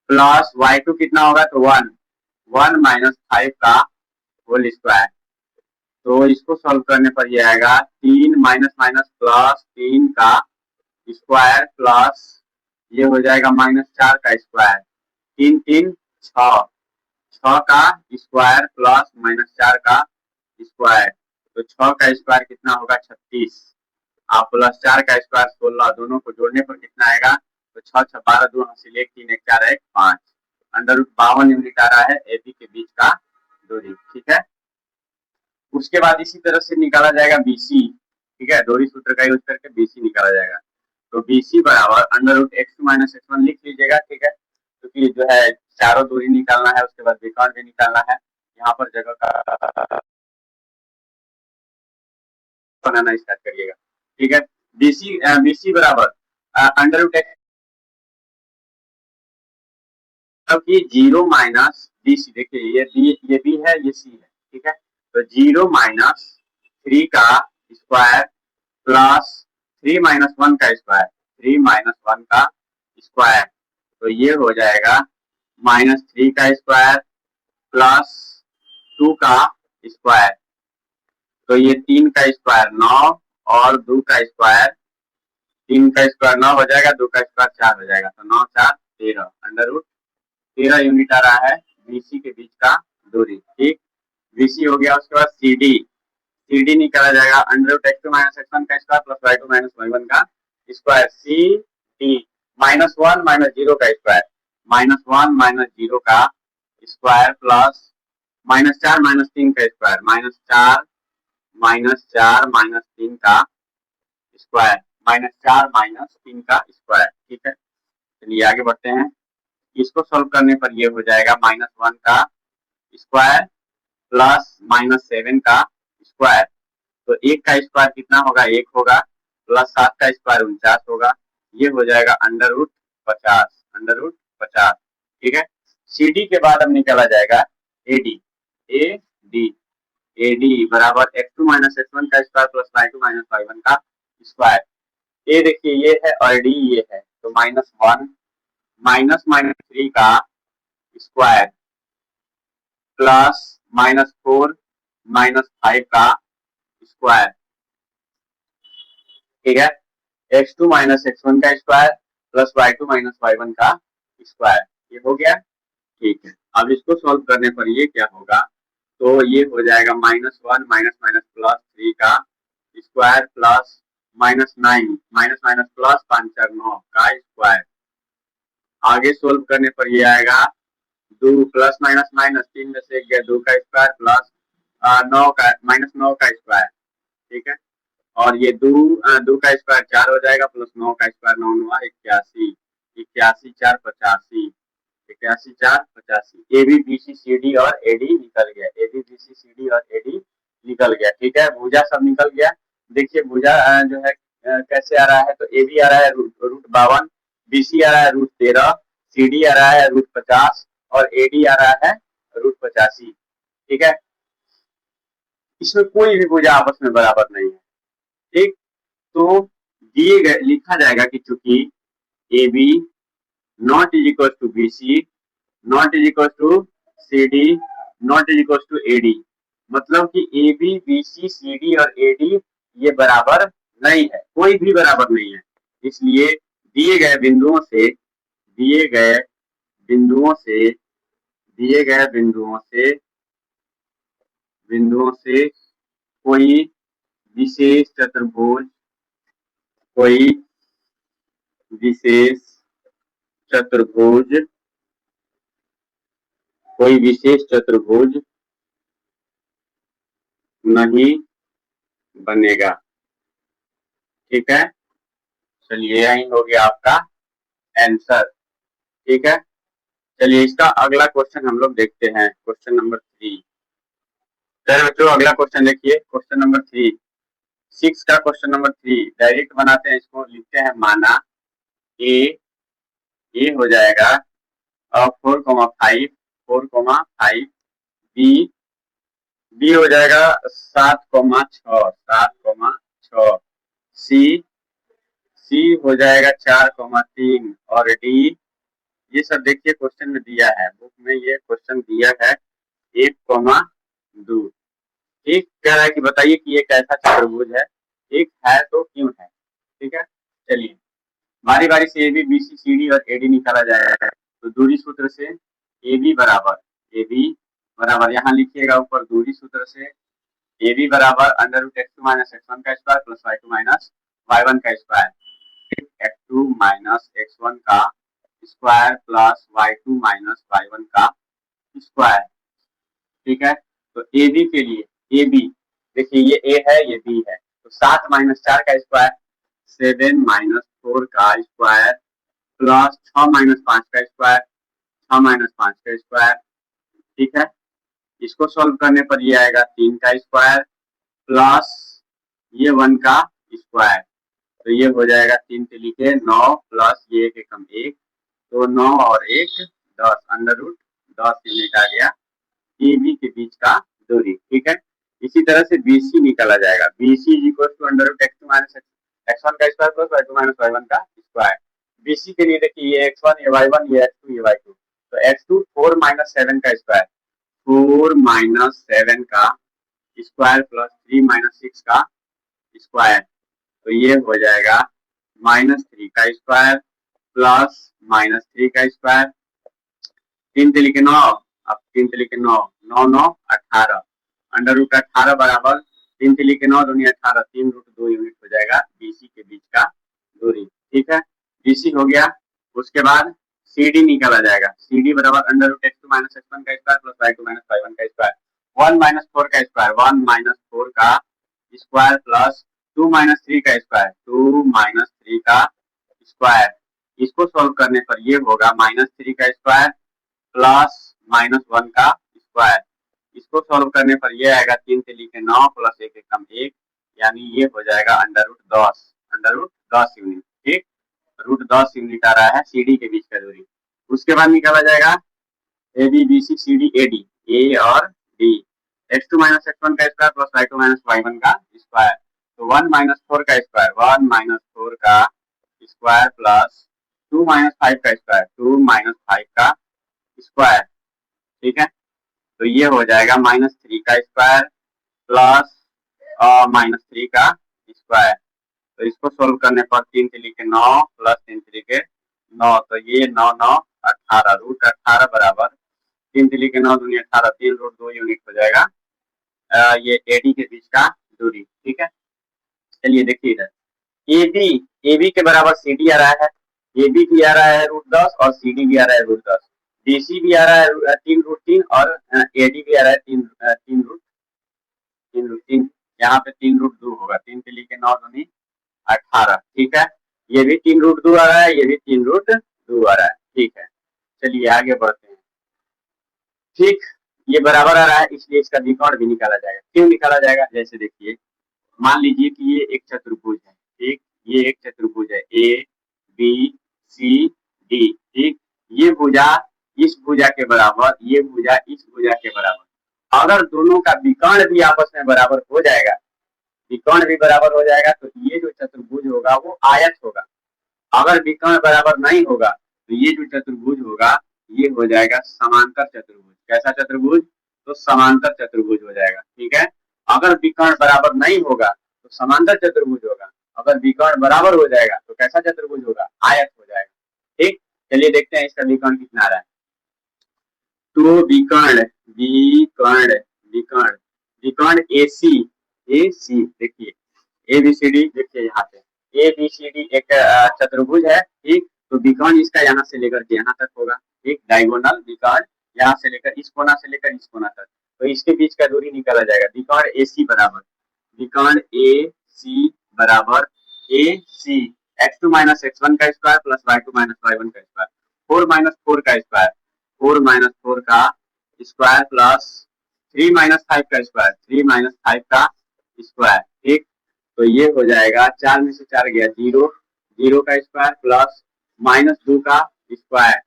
प्लस y2 कितना होगा, तो 1 -5 का होल स्क्वायर। तो इसको सॉल्व करने पर ये आएगा 3 माइनस प्लस 3 का स्क्वायर प्लस ये हो जाएगा -4 का स्क्वायर, 3 3 6 का स्क्वायर प्लस -4 का स्क्वायर। तो 6 का स्क्वायर कितना होगा, 36, आप प्लस 4 का स्क्वायर 16, दोनों को जोड़ने पर कितना आएगा, तो 6 6 12, 2 हासिल 1 3 1 4 1 5, √52 यूनिट आ रहा है एबी के बीच का दूरी। ठीक है, उसके बाद इसी तरह से निकाला जाएगा BC। ठीक है, दूरी सूत्र का यूज करके BC निकाला जाएगा। तो BC बराबर √x2 - x1 लिख लीजिएगा। ठीक है, क्योंकि जो है चारों दूरी निकालना है, उसके बाद विकर्ण भी निकालना है, यहाँ पर जगह का बनाना स्टार्ट करिएगा। ठीक है, BC बराबर √x, क्योंकि 0 माइनस BC, देखिए ये B है, ये C है। ठीक है, तो 0 - 3 का स्क्वायर प्लस 3 - 1 का स्क्वायर, 3 - 1 का स्क्वायर, तो ये हो जाएगा -3 का स्क्वायर प्लस 2 का स्क्वायर। तो ये 3 का स्क्वायर 9 और 2 का स्क्वायर, 3 का स्क्वायर 9 हो जाएगा, 2 का स्क्वायर 4 हो जाएगा। तो 9 4 13, √13 यूनिट आ रहा है BC के बीच का दूरी। ठीक, BC हो गया। उसके बाद CD निकाला जाएगा √x2 - x1 का स्क्वायर प्लस y2 - y1 का स्क्वायर, CD -1 - 0 का स्क्वायर, -1 - 0 का स्क्वायर प्लस -4 - 3 का स्क्वायर, -4 - 3 का स्क्वायर, -4 - 3 का स्क्वायर। ठीक है, चलिए आगे बढ़ते हैं। इसको सोल्व करने पर ये हो जाएगा -1 का स्क्वायर प्लस -7 का स्क्वायर। तो 1 का स्क्वायर कितना होगा, 1 होगा, प्लस 7 का स्क्वायर 49 होगा, ये हो जाएगा √50। ठीक है, CD के बाद अब निकाला जाएगा AD। AD बराबर x2 - x1 का स्क्वायर प्लस y2 - y1 का स्क्वायर। ए देखिए ये है और डी ये है, तो -1 -3 का स्क्वायर प्लस -4 -5 का स्क्वायर। ठीक है, x2 - x1 का स्क्वायर प्लस y2 - y1 का स्क्वायर, ये हो गया। ठीक है, अब इसको सॉल्व करने पर ये क्या होगा, तो ये हो जाएगा -1 प्लस 3 का स्क्वायर प्लस -9 प्लस 5 4 9 का स्क्वायर। आगे सोल्व करने पर ये आएगा 2 प्लस माइनस माइनस 3 में से 1 गया, 2 का स्क्वायर प्लस 9 का -9 का स्क्वायर। ठीक है, और ये 2 का स्क्वायर 4 हो जाएगा प्लस 9 का square 9 9 81, 81 4 85। 81 4 85। A B B C C D और ए डी निकल गया, A B B C C D और ए डी निकल गया। ठीक है, भुजा सब निकल गया। देखिए भुजा जो है कैसे आ रहा है, तो ए बी आ रहा है √52, बी सी आ रहा है √13, सी डी आ रहा है √50 और ए डी आ रहा है √85। ठीक है, इसमें कोई भी भुजा आपस में बराबर नहीं है। ठीक, तो दिए गए लिखा जाएगा कि चूंकि A B not is equal to B C not is equal to C D not is equal to A D, मतलब कि A B B C C D और ए डी ये बराबर नहीं है, कोई भी बराबर नहीं है। इसलिए दिए गए बिंदुओं से दिए गए बिंदुओं से दिए गए बिंदुओं से कोई विशेष चतुर्भुज कोई विशेष चतुर्भुज कोई विशेष चतुर्भुज नहीं बनेगा। ठीक है, चलिए यही हो गया आपका आंसर। ठीक है, चलिए इसका अगला क्वेश्चन हम लोग देखते हैं, क्वेश्चन नंबर 3। चलिए बच्चों अगला क्वेश्चन देखिए, क्वेश्चन नंबर 3, 6 का क्वेश्चन नंबर 3 डायरेक्ट बनाते हैं, इसको लिखते हैं माना ए हो जाएगा 4,5 बी हो जाएगा 7,6 सी हो जाएगा 4,3 और डी, ये सब देखिए क्वेश्चन में दिया है, बुक में ये क्वेश्चन दिया है 1,2। ठीक, कह रहा है कि बताइए कि ये कैसा चतुर्भुज है, ठीक है तो क्यों है। ठीक है, चलिए बारी बारी से A B B C C D और ए डी निकाला जाएगा। तो दूरी सूत्र से ए बी बराबर यहाँ लिखिएगा ऊपर, दूरी सूत्र से ए बी बराबर √x2 - x1 का स्क्वायर प्लस y2 - y1 का स्क्वायर, x2 - x1 का स्क्वायर प्लस y2 - y1 का स्क्वायर। ठीक है, तो ए बी के लिए ए बी देखिए ये ए है ये बी है, तो 7 - 4 का स्क्वायर 7 - 4 का स्क्वायर प्लस 6 - 5 का स्क्वायर 6 - 5 का स्क्वायर। ठीक है, इसको सॉल्व करने पर ये आएगा 3 का स्क्वायर प्लस ये 1 का स्क्वायर, तो ये हो जाएगा 3 से लिखे 9 प्लस ये 1 एकम 1, तो 9 और 1 10 √10 यूनिट आ गया ए बी के बीच का दूरी। ठीक है, इसी तरह से बी सी निकाला जाएगा, B C is equal to √x2 - x1 का स्क्वायर प्लस y2 - y1 का स्क्वायर। बी सी के लिए देखिए ये x1 ये y1 ये x2 ये y2, तो x2 4 - 7 का स्क्वायर 4 - 7 का स्क्वायर प्लस 3 - 6 का स्क्वायर, तो ये हो जाएगा -3 का स्क्वायर प्लस -3 का स्क्वायर, 3 से लिखे 9, अब 3 से लिखे 9 9 9 18 √18 बराबर 3 से लिखे 9 दूनी 18 3√2 यूनिट हो जाएगा बीसी के बीच का दूरी। ठीक है, बीसी हो गया। उसके बाद सी डी निकाला जाएगा, सी डी बराबर √x2 - x1 का स्क्वायर प्लस y2 - y1 का स्क्वायर, 1 - 4 का स्क्वायर 1 - 4 का स्क्वायर प्लस 2 - 3 का स्क्वायर 2 - 3 का स्क्वायर। इसको सोल्व करने पर ये होगा -3 का स्क्वायर प्लस -1 का स्क्वायर। इसको सोल्व करने पर ये आएगा 3 से लिखे 9 प्लस 1 एकम 1, यानी ये हो जाएगा √10 यूनिट। ठीक, √10 यूनिट आ रहा है सी डी के बीच का दूरी। उसके बाद निकाला जाएगा A B B C C D A D, A और डी, x2 - x1 का स्क्वायर प्लस y2 - y1 का स्क्वायर, तो 1 - 4 का स्क्वायर 1 - 4 का स्क्वायर प्लस 2 - 5 का स्क्वायर 2 - 5 का स्क्वायर। ठीक है, तो ये हो जाएगा -3 का स्क्वायर प्लस -3 का स्क्वायर, तो इसको सोल्व करने पर 3 से लिखे 9 प्लस 3 से लिखे 9, तो ये 9 9 18 √18 बराबर 3 से लिखे 9 दूनी 18 3√2 यूनिट हो जाएगा ये एडी के बीच का दूरी। ठीक है, चलिए देखिए इधर ए बी के बराबर सी डी आ रहा है, ए बी भी आ रहा है √10 और सी डी भी आ रहा है √10, बीसी भी आ रहा है 3√3 और एडी भी आ रहा है 3√3, यहाँ पे 3√2 होगा, 3 से लेके 9 दूनी 18। ठीक है, ये भी 3√2 आ रहा है ये भी 3√2 आ रहा है। ठीक है, चलिए आगे बढ़ते हैं। ठीक, ये बराबर आ रहा है इसलिए इसका विकर्ण भी निकाला जाएगा। क्यों निकाला जाएगा? जैसे देखिए, मान लीजिए कि ये एक चतुर्भुज है। ठीक, ये एक चतुर्भुज है, ए बी सी डी। ठीक, ये भुजा इस भुजा के बराबर, ये भुजा इस भुजा के बराबर। अगर दोनों का विकर्ण भी आपस में बराबर हो जाएगा, विकर्ण भी बराबर हो जाएगा, तो ये जो चतुर्भुज होगा वो आयत होगा। अगर विकर्ण बराबर नहीं होगा तो ये जो चतुर्भुज होगा ये हो जाएगा समांतर चतुर्भुज। कैसा चतुर्भुज? तो समांतर चतुर्भुज हो जाएगा। ठीक है, अगर विकर्ण बराबर नहीं होगा तो समांतर चतुर्भुज होगा, अगर विकर्ण बराबर हो जाएगा तो कैसा चतुर्भुज होगा? आयत हो जाएगा। ठीक, चलिए देखते हैं इसका विकर्ण कितना आ रहा है। तो विकर्ण विकर्ण विकर्ण विकर्ण AC AC देखिए, ABCD देखिए यहाँ पे ABCD एक चतुर्भुज है। ठीक, तो विकर्ण इसका यहाँ से लेकर के यहाँ तक होगा। ठीक, डायगोनल विकर्ण यहाँ से लेकर इस कोना से लेकर इस कोना तक, तो इसके बीच का दूरी निकाला जाएगा। विकर्ण AC बराबर, विकर्ण AC बराबर AC x2 माइनस x1 का square plus y2 minus y1 का स्क्वायर, 4 माइनस 4 का स्क्वायर, 4 माइनस 4 का स्क्वायर प्लस 3 माइनस 5 का स्क्वायर, 3 माइनस 5 का स्क्वायर। ठीक, तो ये हो जाएगा 4 में से 4 गया 0, 0 का स्क्वायर प्लस माइनस 2 का स्क्वायर,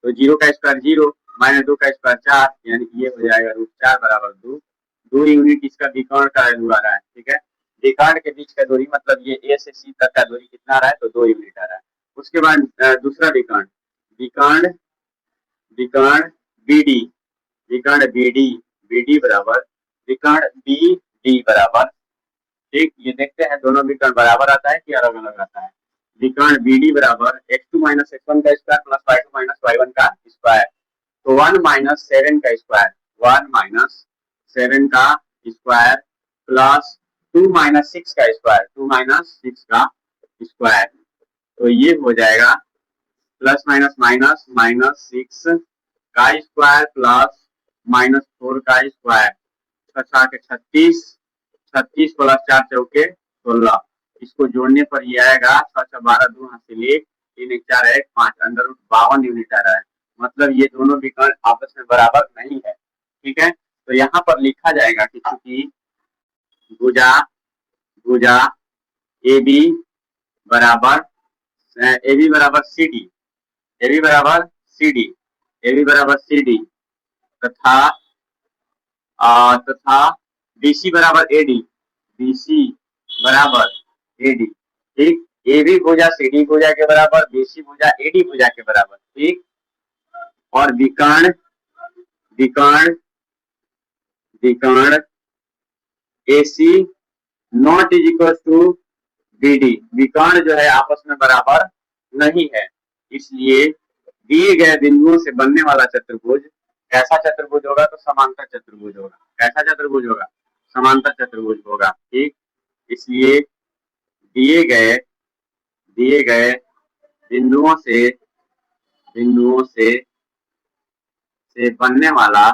तो 0 का स्क्वायर 0 माइनस 2 का स्क्वायर 4, यानी ये हो जाएगा √4 बराबर 2। 2 यूनिट इसका विकर्ण का वैल्यू आ रहा है। ठीक है, विकर्ण के बीच का दूरी मतलब ये A से C तक का दूरी कितना आ रहा है? तो 2 यूनिट आ रहा है। उसके बाद दूसरा विकर्ण, विकर्ण विकर्ण BD, विकर्ण BD, BD बराबर विकर्ण BD बराबर। ठीक, ये देखते हैं दोनों विकर्ण बराबर आता है कि अलग अलग आता है। विकर्ण BD बराबर x2 माइनस x1 का square plus y2 minus y1 का स्क्वायर, तो 1 माइनस 7 का स्क्वायर, 1 माइनस 7 का स्क्वायर प्लस 2 माइनस 6 का स्क्वायर, 2 माइनस 6 का स्क्वायर, तो ये हो जाएगा प्लस माइनस माइनस माइनस 6 का स्क्वायर प्लस माइनस 4 का स्क्वायर, 6 के 36, 36 प्लस 4 चौके 16, इसको जोड़ने पर ये आएगा 6 12 2 हाथ से ले 3 1 4 1 5 √52 यूनिट आ रहा है। मतलब ये दोनों विकर्ण आपस में बराबर नहीं है। ठीक है, तो यहाँ पर लिखा जाएगा कि चूंकि भुजा भुजा AB बराबर AB बराबर CD, AB बराबर CD, AB बराबर CD तथा तथा BC बराबर AD, BC बराबर AD। ठीक, AB भुजा CD भुजा के बराबर, BC भुजा AD भुजा के बराबर। ठीक, और विकर्ण विकर्ण विकर्ण AC not is equal to BD, विकर्ण जो है आपस में बराबर नहीं है, इसलिए दिए गए बिंदुओं से बनने वाला चतुर्भुज कैसा चतुर्भुज होगा? तो समांतर चतुर्भुज होगा। कैसा चतुर्भुज होगा? समांतर चतुर्भुज होगा। ठीक, इसलिए दिए गए बिंदुओं से बनने वाला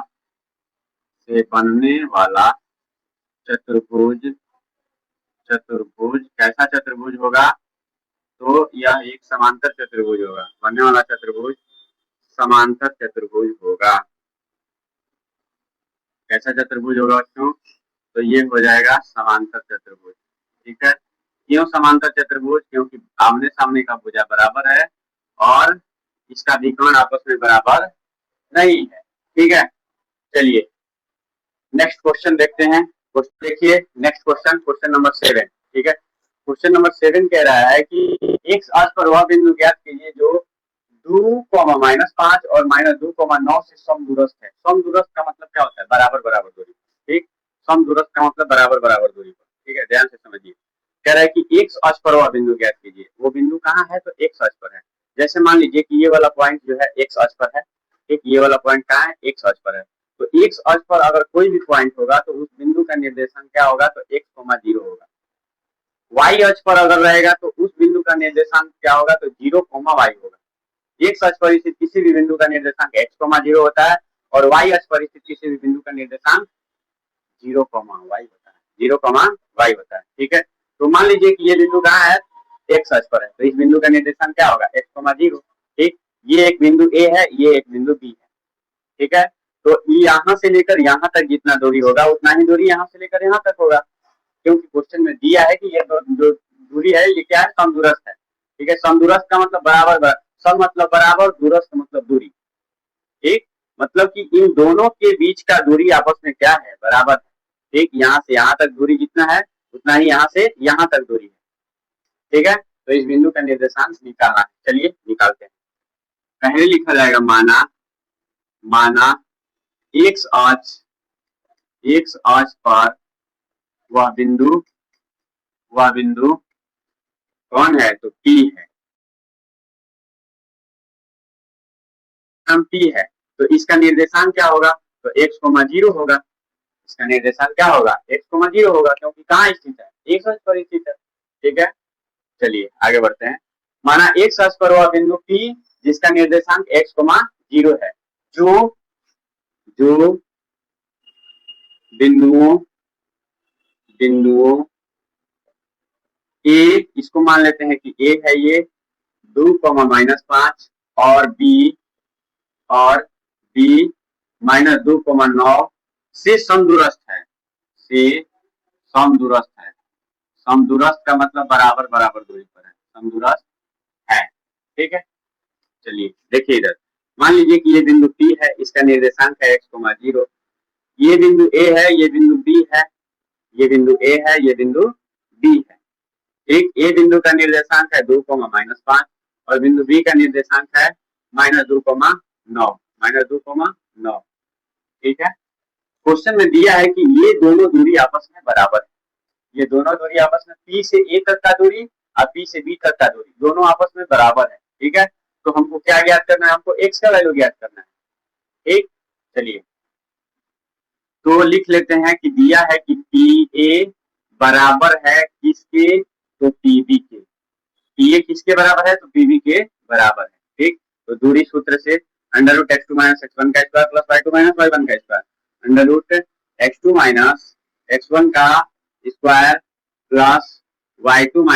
चतुर्भुज कैसा चतुर्भुज होगा? तो यह एक समांतर चतुर्भुज होगा। बनने वाला चतुर्भुज समांतर चतुर्भुज होगा। कैसा चतुर्भुज होगा बच्चों? तो ये हो जाएगा समांतर चतुर्भुज। ठीक है, क्यों समांतर चतुर्भुज? क्योंकि आमने सामने का भुजा बराबर है और इसका विकर्ण आपस में बराबर नहीं है। ठीक है, चलिए नेक्स्ट क्वेश्चन देखते हैं। क्वेश्चन देखिए, नेक्स्ट क्वेश्चन, क्वेश्चन नंबर 7। ठीक है, क्वेश्चन नंबर 7 कह रहा है कि x अक्ष पर वह बिंदु ज्ञात कीजिए जो 2,-5 और -2,9 से समदूरस्थ है। समदूरस्थ का मतलब क्या होता है? बराबर बराबर दूरी। ठीक, समदूरस्थ का मतलब बराबर बराबर दूरी पर। ठीक है, ध्यान से समझिए। कह रहा है कि x अक्ष पर वह बिंदु ज्ञात कीजिए। वो बिंदु कहाँ है? तो x अक्ष पर है। जैसे मान लीजिए कि ये वाला पॉइंट जो है x अक्ष पर है। ठीक, ये वाला पॉइंट कहाँ है? x अक्ष पर है। तो x अक्ष पर अगर कोई भी पॉइंट होगा तो उस बिंदु का निर्देशांक क्या होगा? तो x, 0 होगा। y अक्ष पर अगर रहेगा तो उस बिंदु का निर्देशांक क्या होगा? तो 0, y होगा। x अक्ष पर स्थित किसी भी बिंदु का निर्देशांक x, 0 होता है और y अक्ष पर स्थित किसी भी बिंदु का निर्देशांक 0, y होता है। 0, y होता है। ठीक है, तो मान लीजिए कि ये बिंदु कहाँ है? x अक्ष पर है, तो इस बिंदु का निर्देशांक क्या होगा? x, 0। ठीक, ये एक बिंदु ए है, ये एक बिंदु बी है, ठीक है। तो यहाँ से लेकर यहाँ तक जितना दूरी होगा उतना ही दूरी यहाँ से लेकर यहाँ तक होगा, क्योंकि क्वेश्चन में दिया है कि ये जो दूरी है ये क्या है, समदूरस्थ है, ठीक है। समदूरस्थ का मतलब बराबर, सम मतलब बराबर, दूरस्थ मतलब दूरी, ठीक। मतलब कि इन दोनों के बीच का दूरी आपस में क्या है, बराबर है, ठीक। यहाँ से यहाँ तक दूरी जितना है उतना ही यहाँ से यहाँ तक दूरी है, ठीक है। तो इस बिंदु का निर्देशांक निकालना है, चलिए निकालते हैं। पहले लिखा जाएगा माना एक्स अक्ष पर वह बिंदु कौन है, तो P है, हम P है, तो इसका निर्देशांक क्या होगा, तो x, 0 होगा। इसका निर्देशांक क्या होगा, x, 0 होगा, क्योंकि कहाँ स्थित है, x अक्ष पर स्थित है, ठीक है। चलिए आगे बढ़ते हैं। माना x अक्ष पर वह बिंदु P जिसका निर्देशांक x, 0 है, जो बिंदुओं A, इसको मान लेते हैं कि A है ये 2, -5 और B -2, 9 से समदूरस्थ है, समदूरस्थ का मतलब बराबर बराबर दूरी पर है, समदूरस्थ है, ठीक है। चलिए देखिए इधर, मान लीजिए कि ये बिंदु P है, इसका निर्देशांक है x, 0, ये बिंदु A है, ये बिंदु B है, ये बिंदु A है, ये बिंदु B है, ठीक। ए बिंदु का निर्देशांक है 2, -5 और बिंदु बी का निर्देशांक है -2, ठीक है। क्वेश्चन में दिया है कि ये दोनों दूरी आपस में बराबर है, ये दोनों दूरी आपस में P से A तक का दूरी और P से B तक का दूरी दोनों आपस में बराबर है, ठीक है। तो हमको क्या ज्ञात करना है, हमको x का वैल्यू ज्ञात करना है, ठीक। चलिए तो लिख लेते हैं कि दिया है कि PA बराबर है किसके, तो PB के, PA किसके बराबर है, तो PB के बराबर है, ठीक। तो दूरी सूत्र से √x2 - x1 का स्क्वायर प्लस y2 - y1 का स्क्वायर, √x2 - x1 का स्क्वायर प्लस y2 -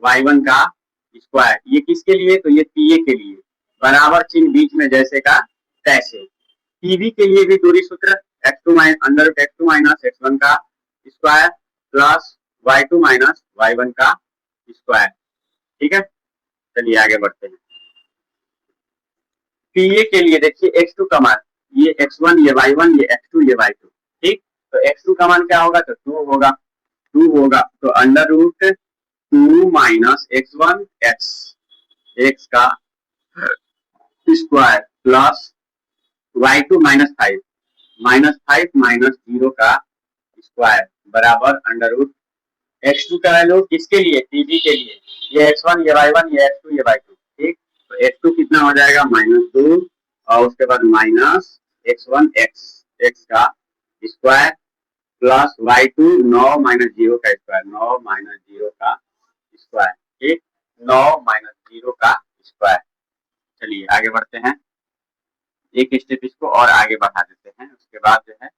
y1 का स्क्वायर, ये किसके लिए, तो ये PA के लिए, बराबर चिन्ह बीच में जैसे का तैसे। PB के लिए भी दूरी सूत्र √x2 - x1 का स्क्वायर प्लस y2 - y1 का स्क्वायर, ठीक है। चलिए आगे बढ़ते हैं। PA के लिए देखिए x2 का मान, ये x1, ये y1, ये x2, ये y2, ठीक। तो x2 का मान क्या होगा, तो 2 होगा, तो √2 - x1 x का स्क्वायर प्लस y2 -5 -0 का स्क्वायर बराबर √x2 का वैल्यू किसके लिए, PB के लिए, ये x1, ये y1, ये x2, ये y2, ठीक। तो x2 कितना हो जाएगा, -2 और उसके बाद -x1 x का स्क्वायर प्लस y2 9 - 0 का स्क्वायर, 9 - 0 का स्क्वायर, ठीक, 9 - 0 का स्क्वायर। चलिए आगे बढ़ते हैं, एक स्टेप इसको और आगे बढ़ा देते हैं, उसके बाद जो है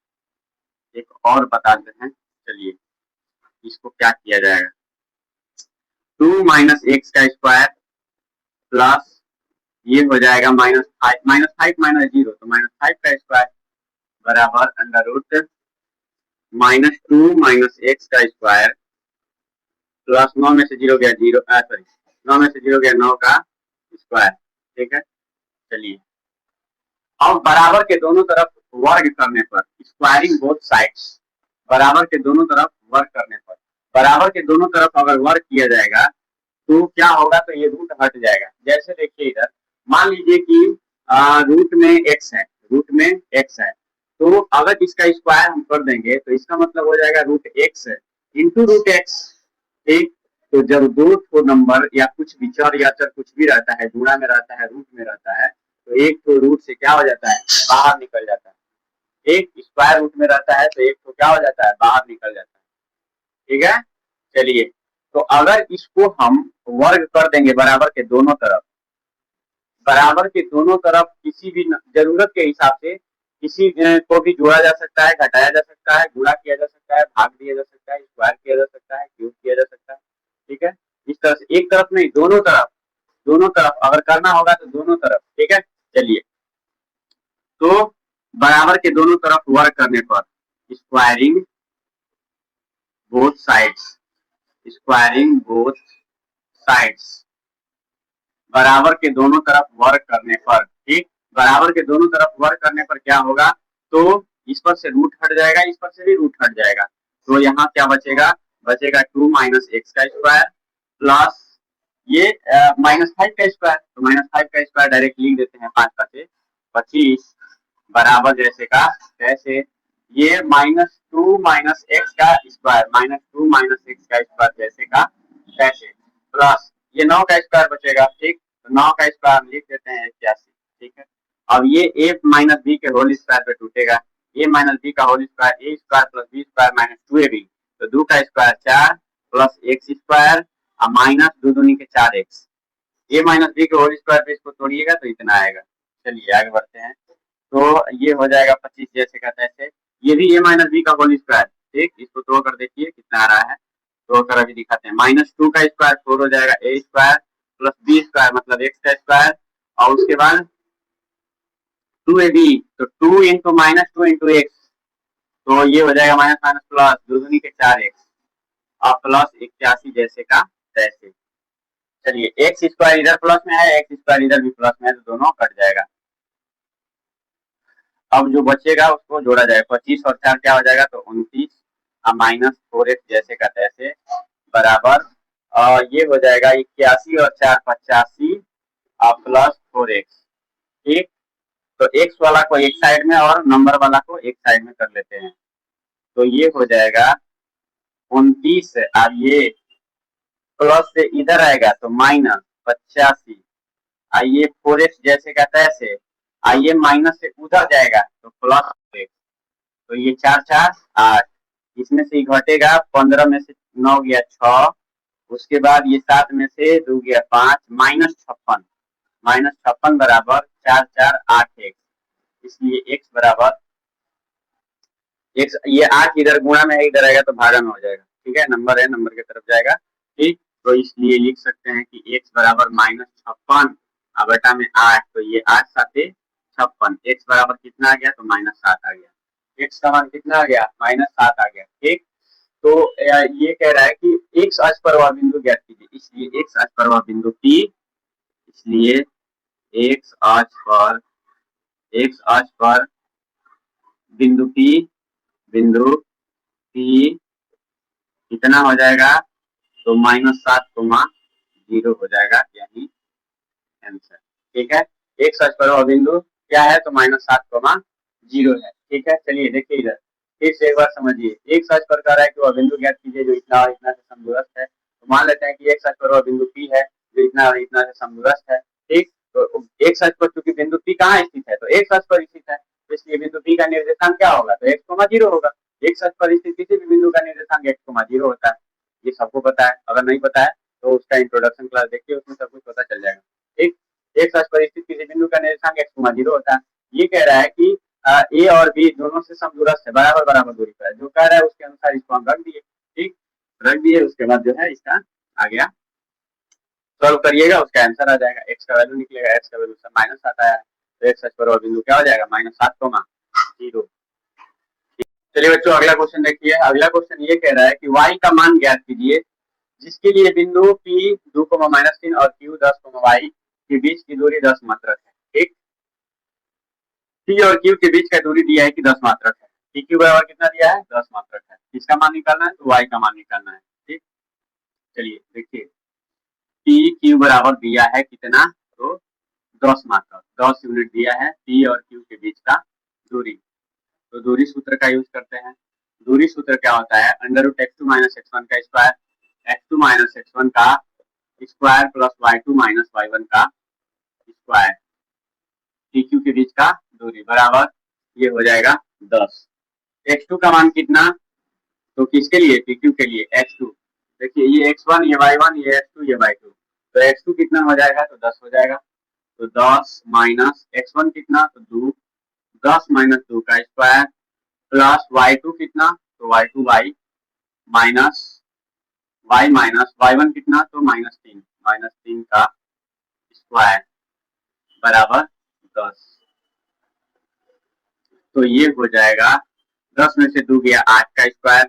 एक और बताते हैं। चलिए इसको क्या किया जाएगा, 2 - x का स्क्वायर प्लस ये हो जाएगा -5 - 0, तो -5 का स्क्वायर बराबर -2 - x का स्क्वायर प्लस 9 में से 0 गया 0, सॉरी 9 में से 0 गया 9 का स्क्वायर, ठीक है। चलिए अब बराबर के दोनों तरफ वर्ग करने पर, स्क्वायरिंग बोथ साइड्स, बराबर के दोनों तरफ वर्ग करने पर, बराबर के दोनों तरफ अगर वर्ग किया जाएगा तो क्या होगा, तो ये रूट हट जाएगा। जैसे देखिए इधर मान लीजिए कि रूट में x है, तो अगर इसका स्क्वायर हम कर देंगे तो इसका मतलब हो जाएगा √x इंटू √x, ठीक। तो जब दो ठो नंबर या कुछ भी चर या चर कुछ भी रहता है, गुणा में रहता है, रूट में रहता है, तो एक तो रूट से क्या हो जाता है, बाहर निकल जाता है, एक स्क्वायर रूट में रहता है तो एक तो क्या हो जाता है, बाहर निकल जाता है, ठीक है। चलिए तो अगर इसको हम वर्ग कर देंगे बराबर के दोनों तरफ, बराबर के दोनों तरफ किसी भी जरूरत के हिसाब से किसी को भी जोड़ा जा सकता है, घटाया जा सकता है, गुणा किया जा सकता है, भाग दिया जा सकता है, स्क्वायर किया जा सकता है, क्यूब किया जा सकता है, ठीक है। इस तरह से एक तरफ नहीं, दोनों तरफ अगर करना होगा तो दोनों तरफ दोनों तरफ वर्क करने पर, squaring both sides, squaring both sides, बराबर के दोनों तरफ वर्क करने पर, ठीक, बराबर के दोनों तरफ वर्क करने पर क्या होगा, तो इस पर से रूट हट जाएगा, इस पर से भी रूट हट जाएगा, तो यहाँ क्या बचेगा, बचेगा 2 माइनस एक्स का स्क्वायर प्लस ये -5 का स्क्वायर, तो -5 का स्क्वायर डायरेक्ट लिख देते हैं, 5 से 25 बराबर जैसे का कैसे, ये -2 माइनस एक्स का स्क्वायर, -2 माइनस एक्स का स्क्वायर जैसे का कैसे, प्लस ये 9 का स्क्वायर बचेगा, ठीक, तो 9 का स्क्वायर लिख देते हैं 81, ठीक है। अब ये a माइनस बी के होल स्क्वायर पे टूटेगा, a माइनस बी का whole square, a square plus B square minus 2ab, तो 2 का स्क्वायर 4 प्लस एक्स स्क्वायर और माइनस 2 दूनी के 4x, a माइनस बी के होल स्क्वायर पे इसको तोड़िएगा तो इतना आएगा। चलिए आगे बढ़ते हैं, तो ये हो जाएगा 25 जैसे का तैसे, ये भी a माइनस बी का होल स्क्वायर, ठीक, इसको तोड़ कर देखिए कितना आ रहा है, तोड़ कर अभी दिखाते हैं, -2 का स्क्वायर 4 हो जाएगा a square plus B square मतलब x का स्क्वायर, और उसके बाद 2ab, तो 2 इंटू -2 इंटू एक्स, तो ये हो जाएगा माइनस माइनस प्लस 2 दूनी के 4x और प्लस 81 जैसे का तैसे। चलिए एक्स स्क्वायर इधर प्लस में है, एक्स स्क्वायर इधर भी प्लस में है, तो दोनों कट जाएगा। अब जो बचेगा उसको जोड़ा जाएगा, 25 और 4 क्या हो जाएगा, तो 29 और -4x जैसे का तैसे बराबर, और ये हो जाएगा 81 और 4 85 और प्लस 4x, ठीक, तो x वाला को एक साइड में और नंबर वाला को एक साइड में कर लेते हैं, तो ये हो जाएगा 29, अब ये प्लस से इधर आएगा तो -85, आइए 4x जैसे का तैसे, आइए माइनस से उधर जाएगा तो प्लस 4x, तो ये 4 4 8, इसमें से घटेगा 15 में से 9 गया 6, उसके बाद ये 7 में से 2 गया 5, -56 बराबर 4 4 8x, इसलिए x बराबर x, ये 8 इधर गुणा में है, इधर आएगा तो भागा में हो जाएगा, ठीक है, नंबर है, नंबर की तरफ जाएगा, ठीक, तो इसलिए लिख सकते हैं कि x बराबर -56 बटा में 8, तो ये 8 7 56, x बराबर कितना आ गया, तो -7 आ गया, x का मान कितना आ गया, -7 आ गया, ठीक, तो ये कह रहा है कि x अक्ष पर वह बिंदु ज्ञात कीजिए, इसलिए x अक्ष पर वह बिंदु P, इसलिए x अक्ष पर बिंदु P कितना हो जाएगा, तो -7, 0 हो जाएगा, यही आंसर, ठीक है। एक अक्ष पर वह बिंदु क्या है, तो -7, 0 है, ठीक है। चलिए देखिए इधर फिर से एक बार समझिए, एक अक्ष पर कह रहा है कि वह बिंदु ज्ञात कीजिए जो इतना और इतना से समदूरस्थ है, तो मान लेते हैं कि एक अक्ष पर वह बिंदु P है जो इतना और इतना से समदूरस्थ है, ठीक, तो एक अक्ष पर चूंकि बिंदु P कहाँ स्थित है, तो एक अक्ष पर स्थित है, तो इसलिए बिंदु P का निर्देशांक क्या होगा, तो x,0 होगा, एक अक्ष पर स्थित किसी भी बिंदु का निर्देशांक x,0 होता है, ये सबको पता है, अगर नहीं पता है तो उसका इंट्रोडक्शन क्लास देखिए, उसमें सब कुछ पता चल जाएगा, ठीक। एक अक्ष पर स्थित किसी बिंदु का निर्देशांक x,0 होता है, ये कह रहा है कि ए और बी दोनों से समदूरस्थ है, बराबर बराबर दूरी पर है, जो कह रहा है उसके अनुसार इसको हम रख दिए, ठीक, रख दिए, उसके बाद जो है इसका आ गया, सॉल्व करिएगा, उसका आंसर आ जाएगा, एक्स का वैल्यू निकलेगा, एक्स का वैल्यू -7 आया है, तो एक्स अक्ष पर बिंदु क्या हो जाएगा, -7,0। चलिए बच्चों अगला क्वेश्चन देखिए, अगला क्वेश्चन ये कह रहा है कि y का मान ज्ञात कीजिए जिसके लिए बिंदु P 2,-3 और Q 10,y के बीच की दूरी 10 मात्रक है, ठीक, P और Q के बीच का दूरी दिया है कि 10 मात्रक है, PQ बराबर कितना दिया है, 10 मात्रक है, किसका मान निकालना है, तो y का मान निकालना है, ठीक। चलिए देखिए PQ बराबर दिया है कितना, तो 10 मात्रक, 10 यूनिट दिया है P और Q के बीच का दूरी, तो दूरी सूत्र का यूज करते हैं, दूरी सूत्र क्या होता है, √x2 - x1 का स्क्वायर, x2 - x1 का स्क्वायर प्लस y2 - y1 का स्क्वायर, PQ के बीच का दूरी बराबर ये हो जाएगा 10, x2 का मान कितना, तो किसके लिए, PQ के लिए x2, देखिए ये x1 ये y1 ये x2 ये y2, तो x2 कितना हो जाएगा, तो 10 हो जाएगा, तो 10 माइनस x1 कितना, तो 2, 10 - 2 का स्क्वायर प्लस y2 कितना, तो y2 y minus y minus y1 कितना, तो -3 का स्क्वायर बराबर 10, तो ये हो जाएगा 10 में से 2 गया 8 का स्क्वायर,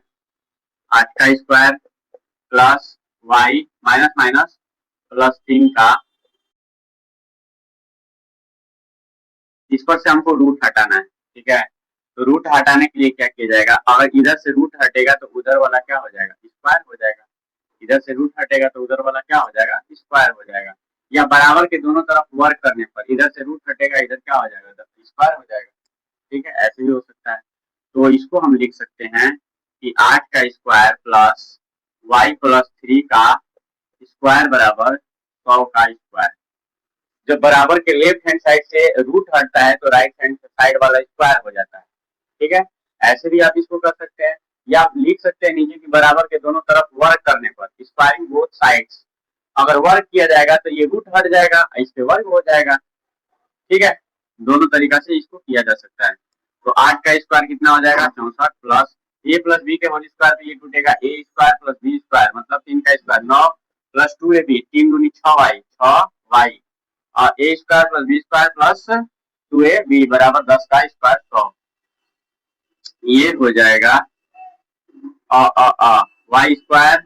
8 का square plus Y minus minus plus 3 का, इस पर से हमको रूट हटाना है, ठीक है। तो रूट हटाने के लिए क्या किया जाएगा, अगर इधर से रूट हटेगा तो उधर वाला क्या हो जाएगा, स्क्वायर हो जाएगा। इधर से रूट हटेगा तो उधर वाला क्या हो जाएगा, स्क्वायर हो जाएगा। या बराबर के दोनों तरफ वर्क करने पर इधर से रूट हटेगा, इधर क्या हो जाएगा, इधर स्क्वायर हो जाएगा, ठीक है। ऐसे भी हो सकता है। तो इसको हम लिख सकते हैं कि 8 का स्क्वायर प्लस वाई प्लस 3 का स्क्वायर बराबर 100 का स्क्वायर। जब बराबर के लेफ्ट हैंड साइड से रूट हटता है तो राइट हैंड साइड वाला स्क्वायर हो जाता है, ठीक है। ऐसे भी आप इसको कर सकते हैं, या आप लिख सकते हैं नीचे की बराबर के दोनों तरफ वर्क करने पर स्क्वायरिंग बोथ साइड्स। अगर वर्क किया जाएगा तो ये रूट हट जाएगा, इस पे वर्क हो जाएगा, ठीक है। दोनों तरीका से इसको किया जा सकता है। तो 8 का स्क्वायर कितना हो जाएगा, 64 प्लस बी के होल स्क्वायर, तो ये टूटेगा ए स्क्वायर प्लस बी स्क्वायर मतलब 3 का स्क्वायर 9 प्लस 2 ए बी 3 दूनी 6 वाई और a square plus B square plus 2 a B बराबर 10 का स्क्वायर 100। ये हो जाएगा y square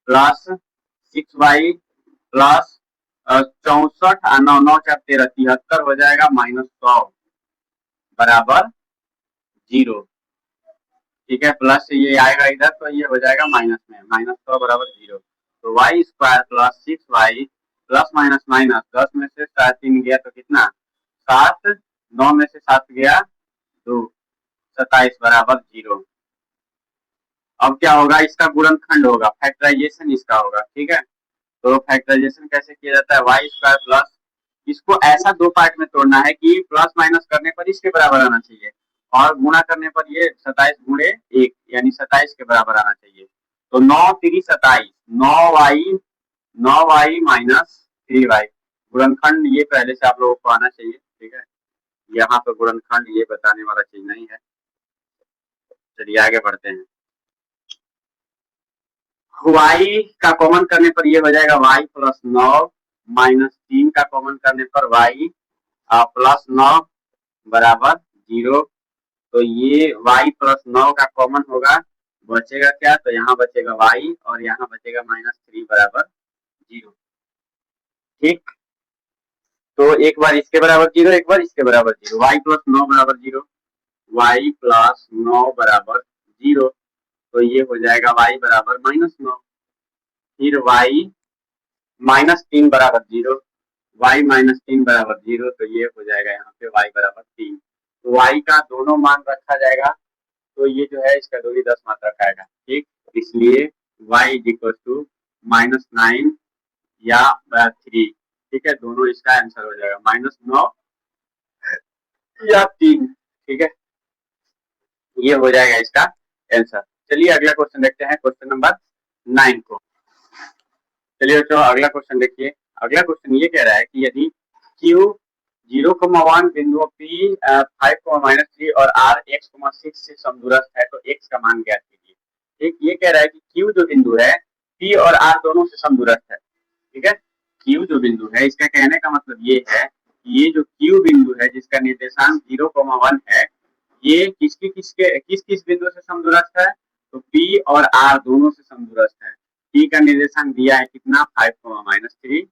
plus 6 Y plus 64 9 9 4 13 73 हो जाएगा माइनस 100 बराबर 0, ठीक है। प्लस से ये आएगा इधर तो ये हो जाएगा माइनस में, माइनस 100 बराबर 0। तो Y square plus 6 Y plus minus minus 10 में से 3 गया तो कितना 7, 9 में से 7 गया 2, 27 बराबर 0। अब क्या होगा, इसका गुणनखंड होगा, फैक्टराइजेशन इसका होगा, ठीक है। तो फैक्टराइजेशन कैसे किया जाता है, वाई स्क्वायर प्लस, इसको ऐसा दो पार्ट में तोड़ना है कि प्लस माइनस करने पर इसके बराबर आना चाहिए और गुणा करने पर ये 27 गुणे 1 यानी 27 के बराबर आना चाहिए। तो 9 3 27, 9 वाई माइनस 3 वाई। गुणनखंड ये पहले से आप लोगों को आना चाहिए, ठीक है। यहाँ पे गुणनखंड ये बताने वाला चीज नहीं है। चलिए आगे बढ़ते हैं। वाई का कॉमन करने पर ये हो जाएगा वाई प्लस 9 माइनस 3 का कॉमन करने पर वाई प्लस 9 बराबर 0। तो ये वाई प्लस 9 का कॉमन होगा, बचेगा क्या, तो यहाँ बचेगा वाई और यहाँ बचेगा माइनस 3 बराबर 0, ठीक। तो एक बार इसके बराबर 0, एक बार इसके बराबर 0, वाई प्लस 9 बराबर 0, वाई प्लस 9 बराबर 0। तो ये हो जाएगा वाई बराबर माइनस 9, फिर वाई माइनस 3 बराबर 0, वाई माइनस 3 बराबर 0। तो ये हो जाएगा यहाँ पे वाई बराबर 3। तो वाई का दोनों मान रखा जाएगा, तो ये जो है इसका दूरी 10 मात्रा खाएगा, ठीक। इसलिए y is equal to minus 9 या 3, ठीक है। दोनों इसका आंसर हो जाएगा माइनस 9 या 3, ठीक है। ये हो जाएगा इसका आंसर। चलिए अगला क्वेश्चन देखते हैं, क्वेश्चन नंबर 9 को। चलिए बच्चों अगला क्वेश्चन देखिए। अगला क्वेश्चन ये कह रहा है कि यदि Q 0,1 बिंदुओं P 5,-3 और R x,6 से समदूरस्थ है तो x का मान ज्ञात कीजिए, ठीक। ये कह रहा है कि Q जो बिंदु है P और R दोनों से समदूरस्थ है, ठीक है। Q जो बिंदु है, इसका कहने का मतलब ये है कि ये जो Q बिंदु है जिसका निर्देशांक 0,1 है, ये किस किस बिंदु से समदूरस्थ है, तो P और R दोनों से समदूरस्थ है। P का निर्देशांक दिया है कितना 5,-3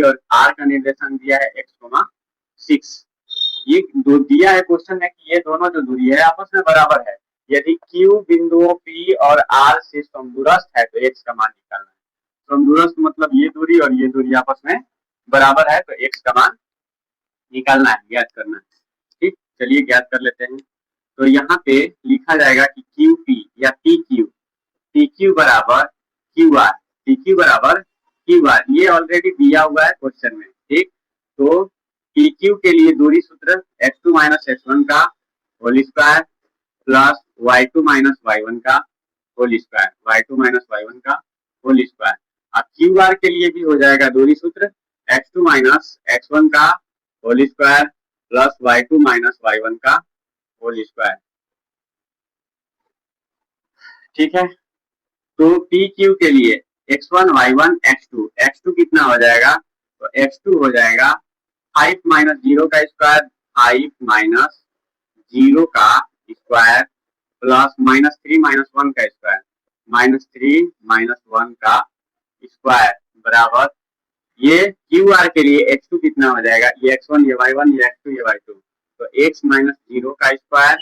और R का निर्देशांक दिया है x,6। ये दो दिया है, क्वेश्चन है कि ये दोनों जो दूरी है आपस में बराबर है। यदि Q बिंदुओं P और R से समदूरस्थ है तो x का मान निकालना है। समदूरस्थ मतलब ये दूरी और ये दूरी आपस में बराबर है, तो x का मान निकालना है, ज्ञात करना है, ठीक। चलिए ज्ञात कर लेते हैं। तो यहाँ पे लिखा जाएगा कि QP या PQ बराबर QR, PQ बराबर QR, ये ऑलरेडी दिया हुआ है क्वेश्चन में, ठीक। तो PQ के लिए दूरी सूत्र x2 माइनस x1 का whole square plus y2 minus y1 का whole square, y2 minus y1 का होल स्क्वायर। अब QR के लिए भी हो जाएगा दूरी सूत्र x2 माइनस x1 का whole square plus y2 minus y1 का होल स्क्वायर, ठीक है। तो PQ के लिए x1 y1 x2 कितना हो जाएगा, तो x2 हो जाएगा 5 माइनस 0 का स्क्वायर 5 माइनस जीरो का स्क्वायर प्लस -3 -1 का स्क्वायर, -3 -1 का स्क्वायर बराबर ये क्यू आर के लिए x2 कितना हो जाएगा, ये x1 ये y1 ये x2 ये y2, तो x -0 का स्क्वायर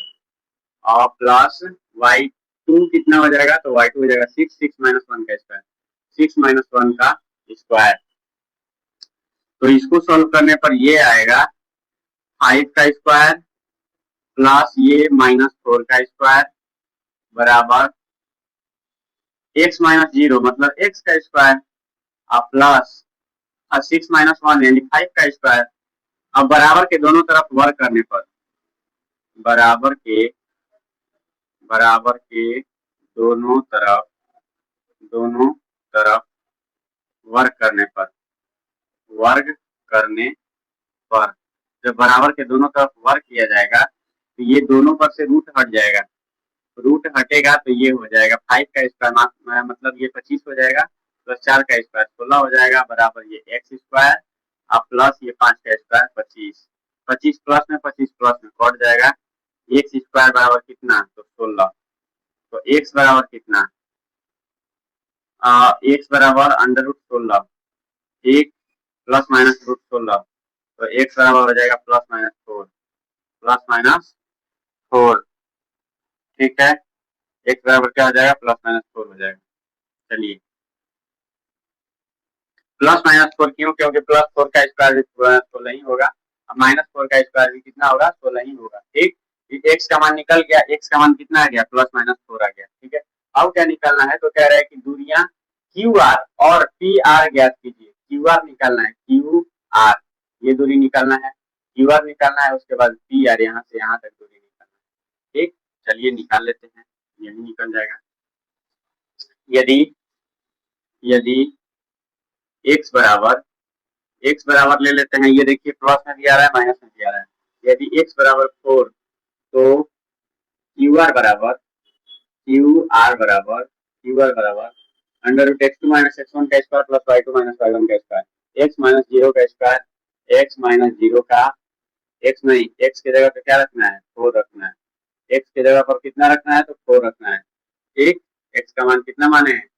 और प्लस y2 कितना हो जाएगा, तो y2 हो जाएगा 6 6 -1 का स्क्वायर, 6 -1 का स्क्वायर। तो इसको सॉल्व करने पर ये आएगा 5 का स्क्वायर प्लस ये -4 का स्क्वायर बराबर x -0 मतलब x का स्क्वायर और प्लस 6 -1 यानी 5 का स्क्वायर। अब बराबर के दोनों तरफ वर्क करने पर बराबर के दोनों तरफ वर्क करने पर जब बराबर के दोनों तरफ वर्क किया जाएगा तो ये दोनों पर से रूट हट जाएगा, रूट हटेगा तो ये हो जाएगा 5 का स्क्वायर मतलब ये 25 हो जाएगा प्लस 4 का स्क्वायर 16 हो जाएगा बराबर ये एक्स स्क्वायर और प्लस ये 5 का स्क्वायर 25, 25 प्लस में कट जाएगा, एक्स स्क्वायर बराबर कितना, तो 16, तो एक्स बराबर कितना, एक्स बराबर √16, ठीक प्लस माइनस √16, तो एक्स बराबर हो जाएगा +-4, ठीक है, एक्स बराबर क्या हो जाएगा, +-4 हो जाएगा। चलिए +-4 क्यों, क्योंकि +4 का स्क्वायर भी 16 ही होगा, अब -4 का स्क्वायर भी कितना होगा, 16 ही होगा, ठीक। एक्स का मान निकल गया, एक्स का मान कितना आ गया, +-4 आ गया, ठीक है। अब क्या निकालना है, तो कह रहा है कि दूरियां क्यू आर और पी आर ज्ञात कीजिए, क्यू आर निकालना है, क्यू आर ये दूरी निकालना है, क्यू आर निकालना है, उसके बाद पी आर यहाँ से यहाँ तक दूरी निकालना है, ठीक। चलिए निकाल लेते हैं, यही निकल जाएगा। यदि x बराबर ले लेते हैं, ये देखिए प्लस में भी आ रहा है माइनस में भी आ रहा है, यदि x बराबर 4 तो क्यू आर बराबर √x2 - x1 का स्क्वायर प्लस y2 - y1 का स्क्वायर, x -0 का स्क्वायर, x -0 का x नहीं, x की जगह पे क्या रखना है, 4 रखना है, x की जगह पर कितना रखना है, तो 4 रखना है, ठीक। x का मान कितना माने हैं,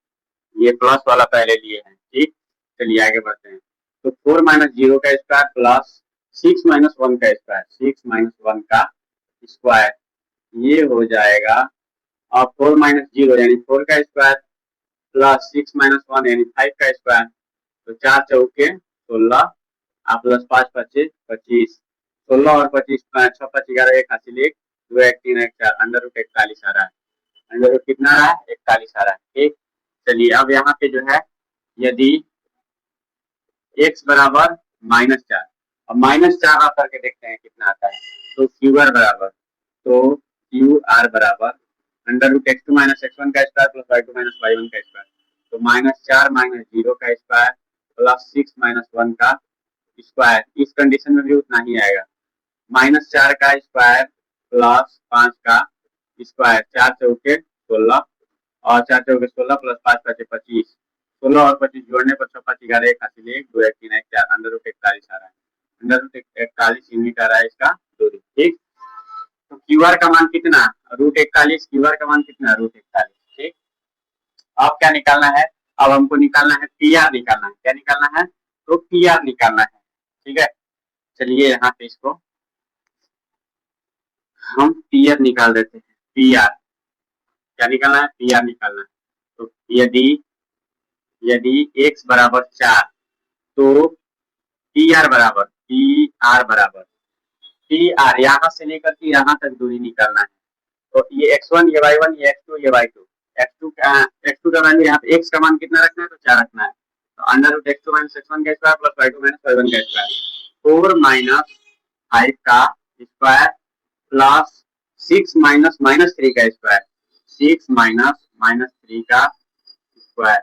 ये प्लस वाला पहले लिए हैं, ठीक। चलिए आगे बढ़ते हैं, तो 4 -0 का स्क्वायर प्लस 6 -1 का स्क्वायर, 6 -1 का स्क्वायर ये हो जाएगा, और 4 -0 यानी 4 का स्क्वायर प्लस 6 -1 यानी 5 का स्क्वायर, तो 4 चौके 16 और प्लस 5 पच्चीस 25, 16 और 25 6 5 11 1 हासिल 1 2 1 3 1 4 √41 आ रहा है, √, कितना आ रहा है, 41 आ रहा है, ठीक। चलिए अब यहाँ पे जो है यदि x बराबर -4, अब -4 आप करके देखते हैं कितना आता है, तो क्यू आर बराबर √x2 - x1 का स्क्वायर प्लस y2 - y1 का स्क्वायर, तो -4 -0 का स्क्वायर प्लस 6 -1 का स्क्वायर, इस कंडीशन में भी उतना ही आएगा, -4 का स्क्वायर प्लस 5 का स्क्वायर, 4 चौके 16 और 4 चौके 16 प्लस 5 5 25, 16 और 25 जोड़ने पर 6 5 11 1 हासिल 1 2 1 3 1 4 √41 आ रहा है, √41 यूनिट आ रहा है इसका दूरी, ठीक। तो क्यू आर का मान कितना, √41, क्यू आर का मान कितना, √41, ठीक। अब क्या निकालना है, अब हमको निकालना है पी आर निकालना है, क्या निकालना है, तो पी आर निकालना है, ठीक है। चलिए यहाँ पे इसको हम पी आर निकाल देते हैं, पी आर क्या निकालना है, पी आर निकालना है, तो यदि x बराबर 4 तो पी आर बराबर यहाँ से लेकर के यहाँ तक दूरी निकालना है, तो ये x1 ये y1 ये x2 ये y2, x2 का वैल्यू यहाँ पे x का मान कितना रखना है, तो 4 रखना है, तो √x2 - x1 का स्क्वायर प्लस y2 - y1 का स्क्वायर, 4 - 5 का स्क्वायर प्लस 6 - -3 का स्क्वायर, 6 - -3 का स्क्वायर,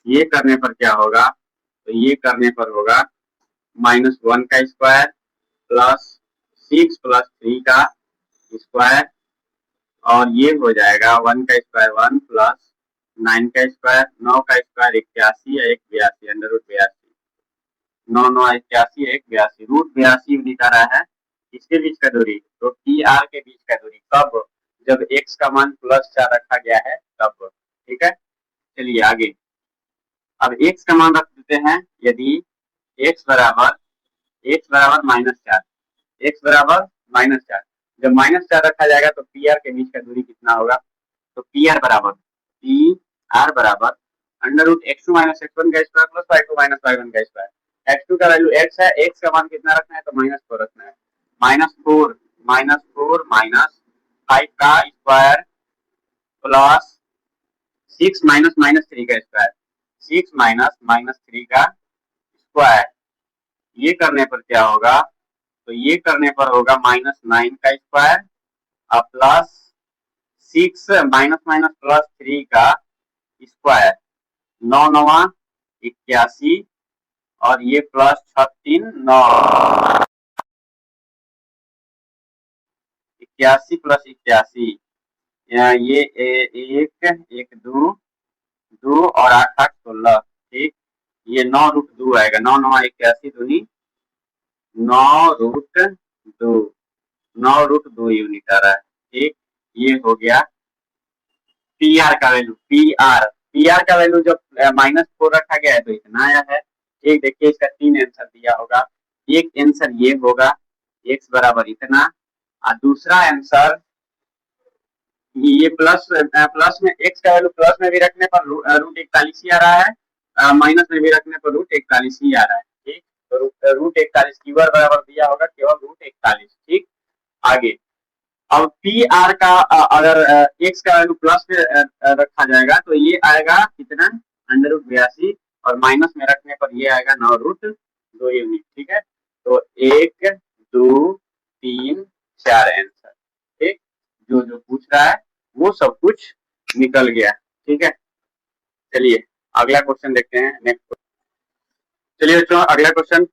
ये करने पर क्या होगा, तो ये करने पर होगा -1 का स्क्वायर प्लस 6 प्लस 3 का स्क्वायर, और ये हो जाएगा 1 का स्क्वायर 1 प्लस 9 का स्क्वायर, 9 का स्क्वायर 81 या 182 √82, 9 9 81 1 82 √82 दिखा रहा है, इसके बीच का दूरी, तो पी आर के बीच का दूरी कब, जब x का मान +4 रखा गया है तब। ठीक है, चलिए आगे। अब x का मान रख देते हैं, यदि x बराबर -4, x बराबर -4, जब -4 रखा जाएगा तो पी आर के बीच का दूरी कितना होगा, तो पी आर बराबर √x2 - x1 का स्क्वायर प्लस y2 - y1 का स्क्वायर। x2 का वैल्यू x है, x का मान कितना रखना है, तो -4 रखना है। -4 माइनस 5 का स्क्वायर प्लस 6 -3 का स्क्वायर, 6 -3 का स्क्वायर। ये करने पर क्या होगा, तो ये करने पर होगा -9 का स्क्वायर और प्लस 6 माइनस प्लस 3 का स्क्वायर, 9 9 81 और ये प्लस 36 9 81 प्लस 81, ये एक दो और 8 8 16। ठीक, ये 9√2 आएगा, 9 9 81 दूनी 9√2, 9√2 यूनिट आ रहा है। ठीक, ये हो गया पी आर का वैल्यू। पी आर का वैल्यू जब -4 रखा गया है तो इतना आया है। ठीक, देखिए इसका 3 आंसर दिया होगा। एक आंसर ये होगा, x बराबर इतना, और दूसरा आंसर ये प्लस में x का वैल्यू प्लस में भी रखने पर √41 ही आ रहा है, माइनस में भी रखने पर √41 ही आ रहा है। ठीक, तो √41 कीवर्ड बराबर दिया होगा केवल √41। ठीक, आगे। अब पी आर का अगर x का वैल्यू प्लस में रखा जाएगा तो ये आएगा कितना, √82 और माइनस में रखने पर ये आएगा 9√2 यूनिट। ठीक है, तो 1 2 3 4 आंसर। ठीक, जो जो पूछ रहा है वो सब कुछ निकल गया। ठीक है, चलिए अगला क्वेश्चन देखते हैं। नेक्स्ट, चलिए बच्चों अगला क्वेश्चन,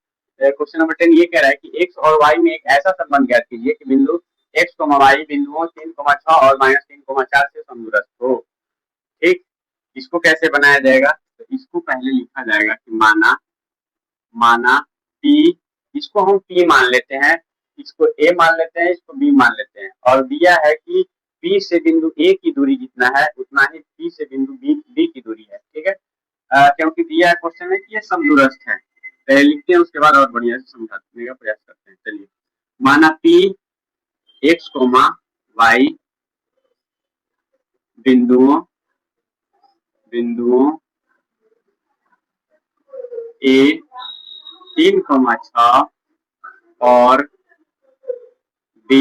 क्वेश्चन नंबर 10 ये कह रहा है कि x और y में एक ऐसा संबंध ज्ञात कीजिए कि बिंदु x, y बिंदुओं 3, 6 और -3, 4 से समदूरस्थ हो। ठीक, इसको कैसे बनाया जाएगा, तो इसको पहले लिखा जाएगा कि माना P, इसको हम P मान लेते हैं, इसको A मान लेते हैं, इसको B मान लेते हैं, और दिया है कि P से बिंदु A की दूरी जितना है उतना ही P से बिंदु B की दूरी है। ठीक है, क्योंकि दिया है क्वेश्चन में कि ये समदूरस्थ है, पहले लिखते हैं उसके बाद और बढ़िया से समझाने का प्रयास करते हैं। चलिए, माना P x, y बिंदुओं A 3, 6 और B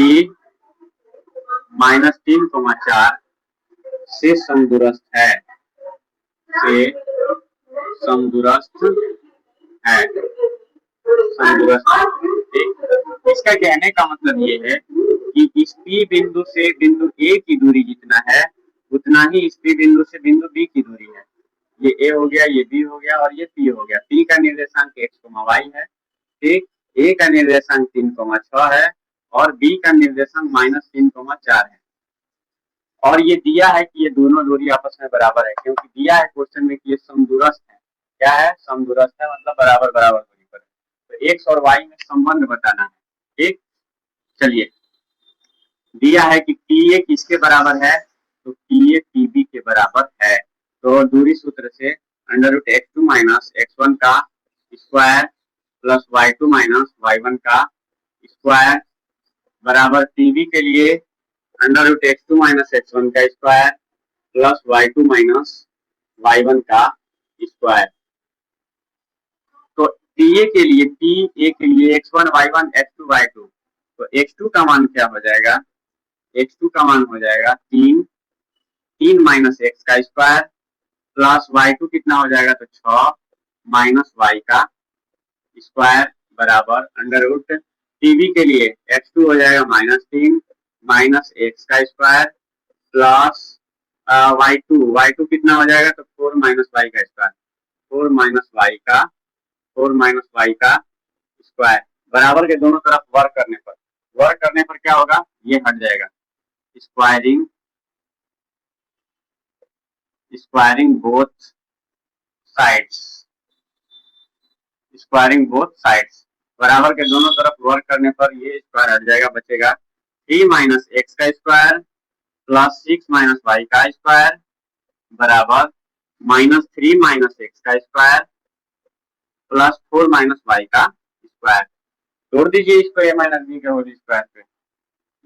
-3, 4 से समदूरस्थ है, इसका कहने का मतलब ये है कि इस P बिंदु से बिंदु A की दूरी जितना है उतना ही इस P बिंदु से बिंदु B की दूरी है। ये A हो गया, ये B हो गया और ये P हो गया। P का निर्देशांक x, y है। ठीक, A का निर्देशांक 3, 6 है और B का निर्देशांक -3, 4 है। और ये दिया है कि ये दोनों दूरी आपस में बराबर है, क्योंकि दिया है क्वेश्चन में कि ये समदूरस्थ है। क्या है, समदूरस्थ है, मतलब बराबर बराबर दूरी पर है। तो x और y में संबंध बताना है। ठीक, चलिए, दिया है कि TA किसके बराबर है, तो TA TB के बराबर है। तो दूरी सूत्र से √x2 - x1 का स्क्वायर प्लस y2 - y1 का स्क्वायर बराबर TB के लिए √x2 - x1 का स्क्वायर प्लस y2 - y1 का स्क्वायर। तो TA के लिए x1 y1 x2 y2, तो x2 का मान क्या हो जाएगा, x2 का मान हो जाएगा 3 माइनस x का स्क्वायर प्लस y2 कितना हो जाएगा, तो 6 माइनस y का स्क्वायर बराबर √TB के लिए x2 हो जाएगा -3 माइनस x का स्क्वायर प्लस y2 कितना हो जाएगा, तो 4 माइनस y का स्क्वायर, 4 माइनस y का स्क्वायर बराबर के दोनों तरफ वर्क करने पर क्या होगा, ये हट जाएगा। स्क्वायरिंग बोथ साइड्स, बराबर के दोनों तरफ वर्क करने पर ये स्क्वायर हट जाएगा, बचेगा 3 माइनस एक्स का स्क्वायर प्लस 6 माइनस वाई का स्क्वायर बराबर -3 माइनस एक्स का स्क्वायर प्लस 4 माइनस वाई का स्क्वायर। जोड़ दीजिए इसको a माइनस बी के होल स्क्वायर पे,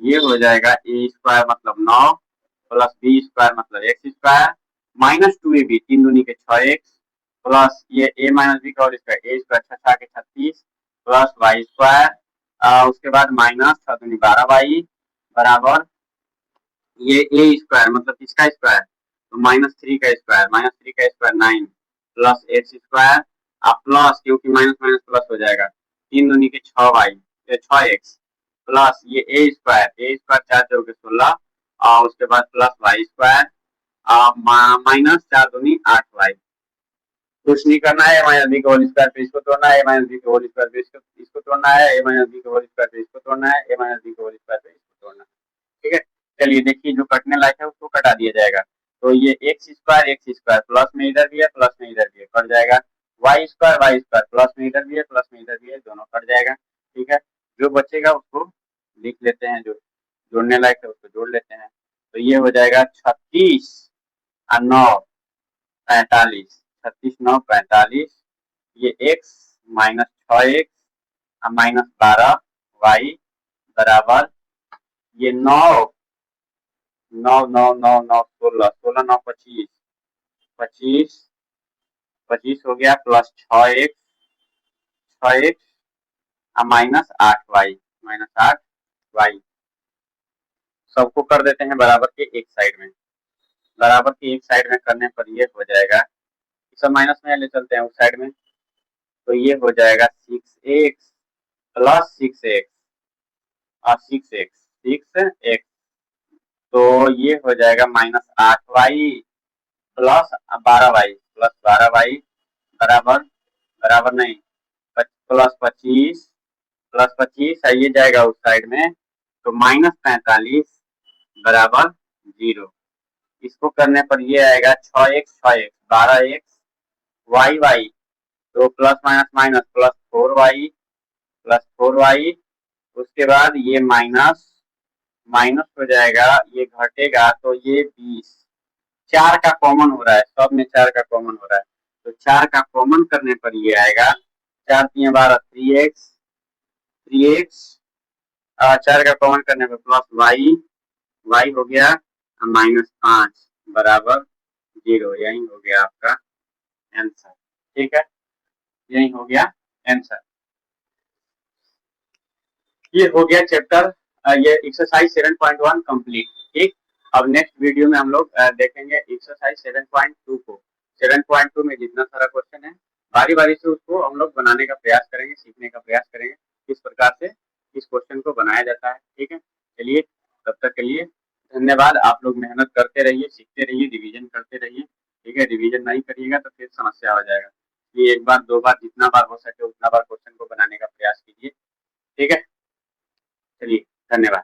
ये हो जाएगा ए स्क्वायर मतलब 9 प्लस बी स्क्वायर मतलब एक्स स्क्वायर माइनस 2ab 3 दूनी के 6x प्लस ये a माइनस बी का होल स्क्वायर, a स्क्वायर 6 के 36 प्लस वाई स्क्वायर, उसके बाद माइनस 6 दूनी 12y बराबर ये ए स्क्वायर मतलब किसका स्क्वायर, तो -3 का स्क्वायर, -3 का square 9 plus x square plus क्योंकि माइनस माइनस प्लस हो जाएगा 3 दूनी के 6y 6x प्लस ये ए स्क्वायर 4 जोड़ 16 और उसके बाद प्लस वाई स्क्वायर माइनस 4 दूनी 8y। कुछ नहीं करना है, ए माइनस बी के होल स्क्वायर पे इसको तोड़ना है, ए माइनस बी के होल स्क्वायर पे इसको तोड़ना है, ए माइनस बी के होल स्क्वायर पे इसको तोड़ना है, ए माइनस बी के होल स्क्वायर पे इसको तोड़ना है। ठीक है, चलिए देखिए जो कटने लायक है उसको कटा दिया जाएगा। तो ये एक्स स्क्वायर प्लस में इधर भी है प्लस में इधर भी है, कट जाएगा। वाई स्क्वायर प्लस में इधर भी है प्लस में इधर भी है, दोनों कट जाएगा। ठीक है, जो बचेगा उसको लिख लेते हैं, जो जोड़ने लायक है उसको जोड़ लेते हैं। तो ये हो जाएगा 36 और 9 45, 36 9 45, ये x minus 6x minus 12y बराबर ये 9 9 9 9 9 16 16 9 25 25 25 हो गया plus 6x minus 8y minus 8y। सबको कर देते हैं बराबर के एक साइड में, बराबर के एक साइड में करने पर ये हो जाएगा, सब माइनस में ले चलते हैं उस साइड में, तो ये हो जाएगा 6x प्लस 6x और 6x तो ये हो जाएगा -8y प्लस 12y बराबर बराबर नहीं प्लस 25 है, ये जाएगा उस साइड में तो -45 बराबर 0। इसको करने पर ये आएगा 6x 12x y तो plus minus minus plus 4y उसके बाद ये माइनस माइनस हो जाएगा, ये घटेगा तो ये 20, 4 का कॉमन हो रहा है, सब में 4 का कॉमन हो रहा है, तो 4 का कॉमन करने पर ये आएगा 4 3 12 3x 4 का कॉमन करने पर प्लस y हो गया -5 बराबर 0। यही हो गया आपका आंसर। ठीक है, यही हो गया आंसर। ये हो गया चैप्टर, ये एक्सरसाइज 7.1 कंप्लीट। ठीक, अब नेक्स्ट वीडियो में हम लोग देखेंगे एक्सरसाइज 7.2 को। 7.2 में जितना सारा क्वेश्चन है बारी बारी से उसको हम लोग बनाने का प्रयास करेंगे, सीखने का प्रयास करेंगे किस प्रकार से इस क्वेश्चन को बनाया जाता है। ठीक है, चलिए तब तक के लिए धन्यवाद। आप लोग मेहनत करते रहिए, सीखते रहिए, रिवीजन करते रहिए। ठीक है, रिवीजन नहीं करिएगा तो फिर समस्या हो जाएगा। ये एक बार दो बार जितना बार हो सके उतना बार क्वेश्चन को बनाने का प्रयास कीजिए। ठीक है, चलिए धन्यवाद।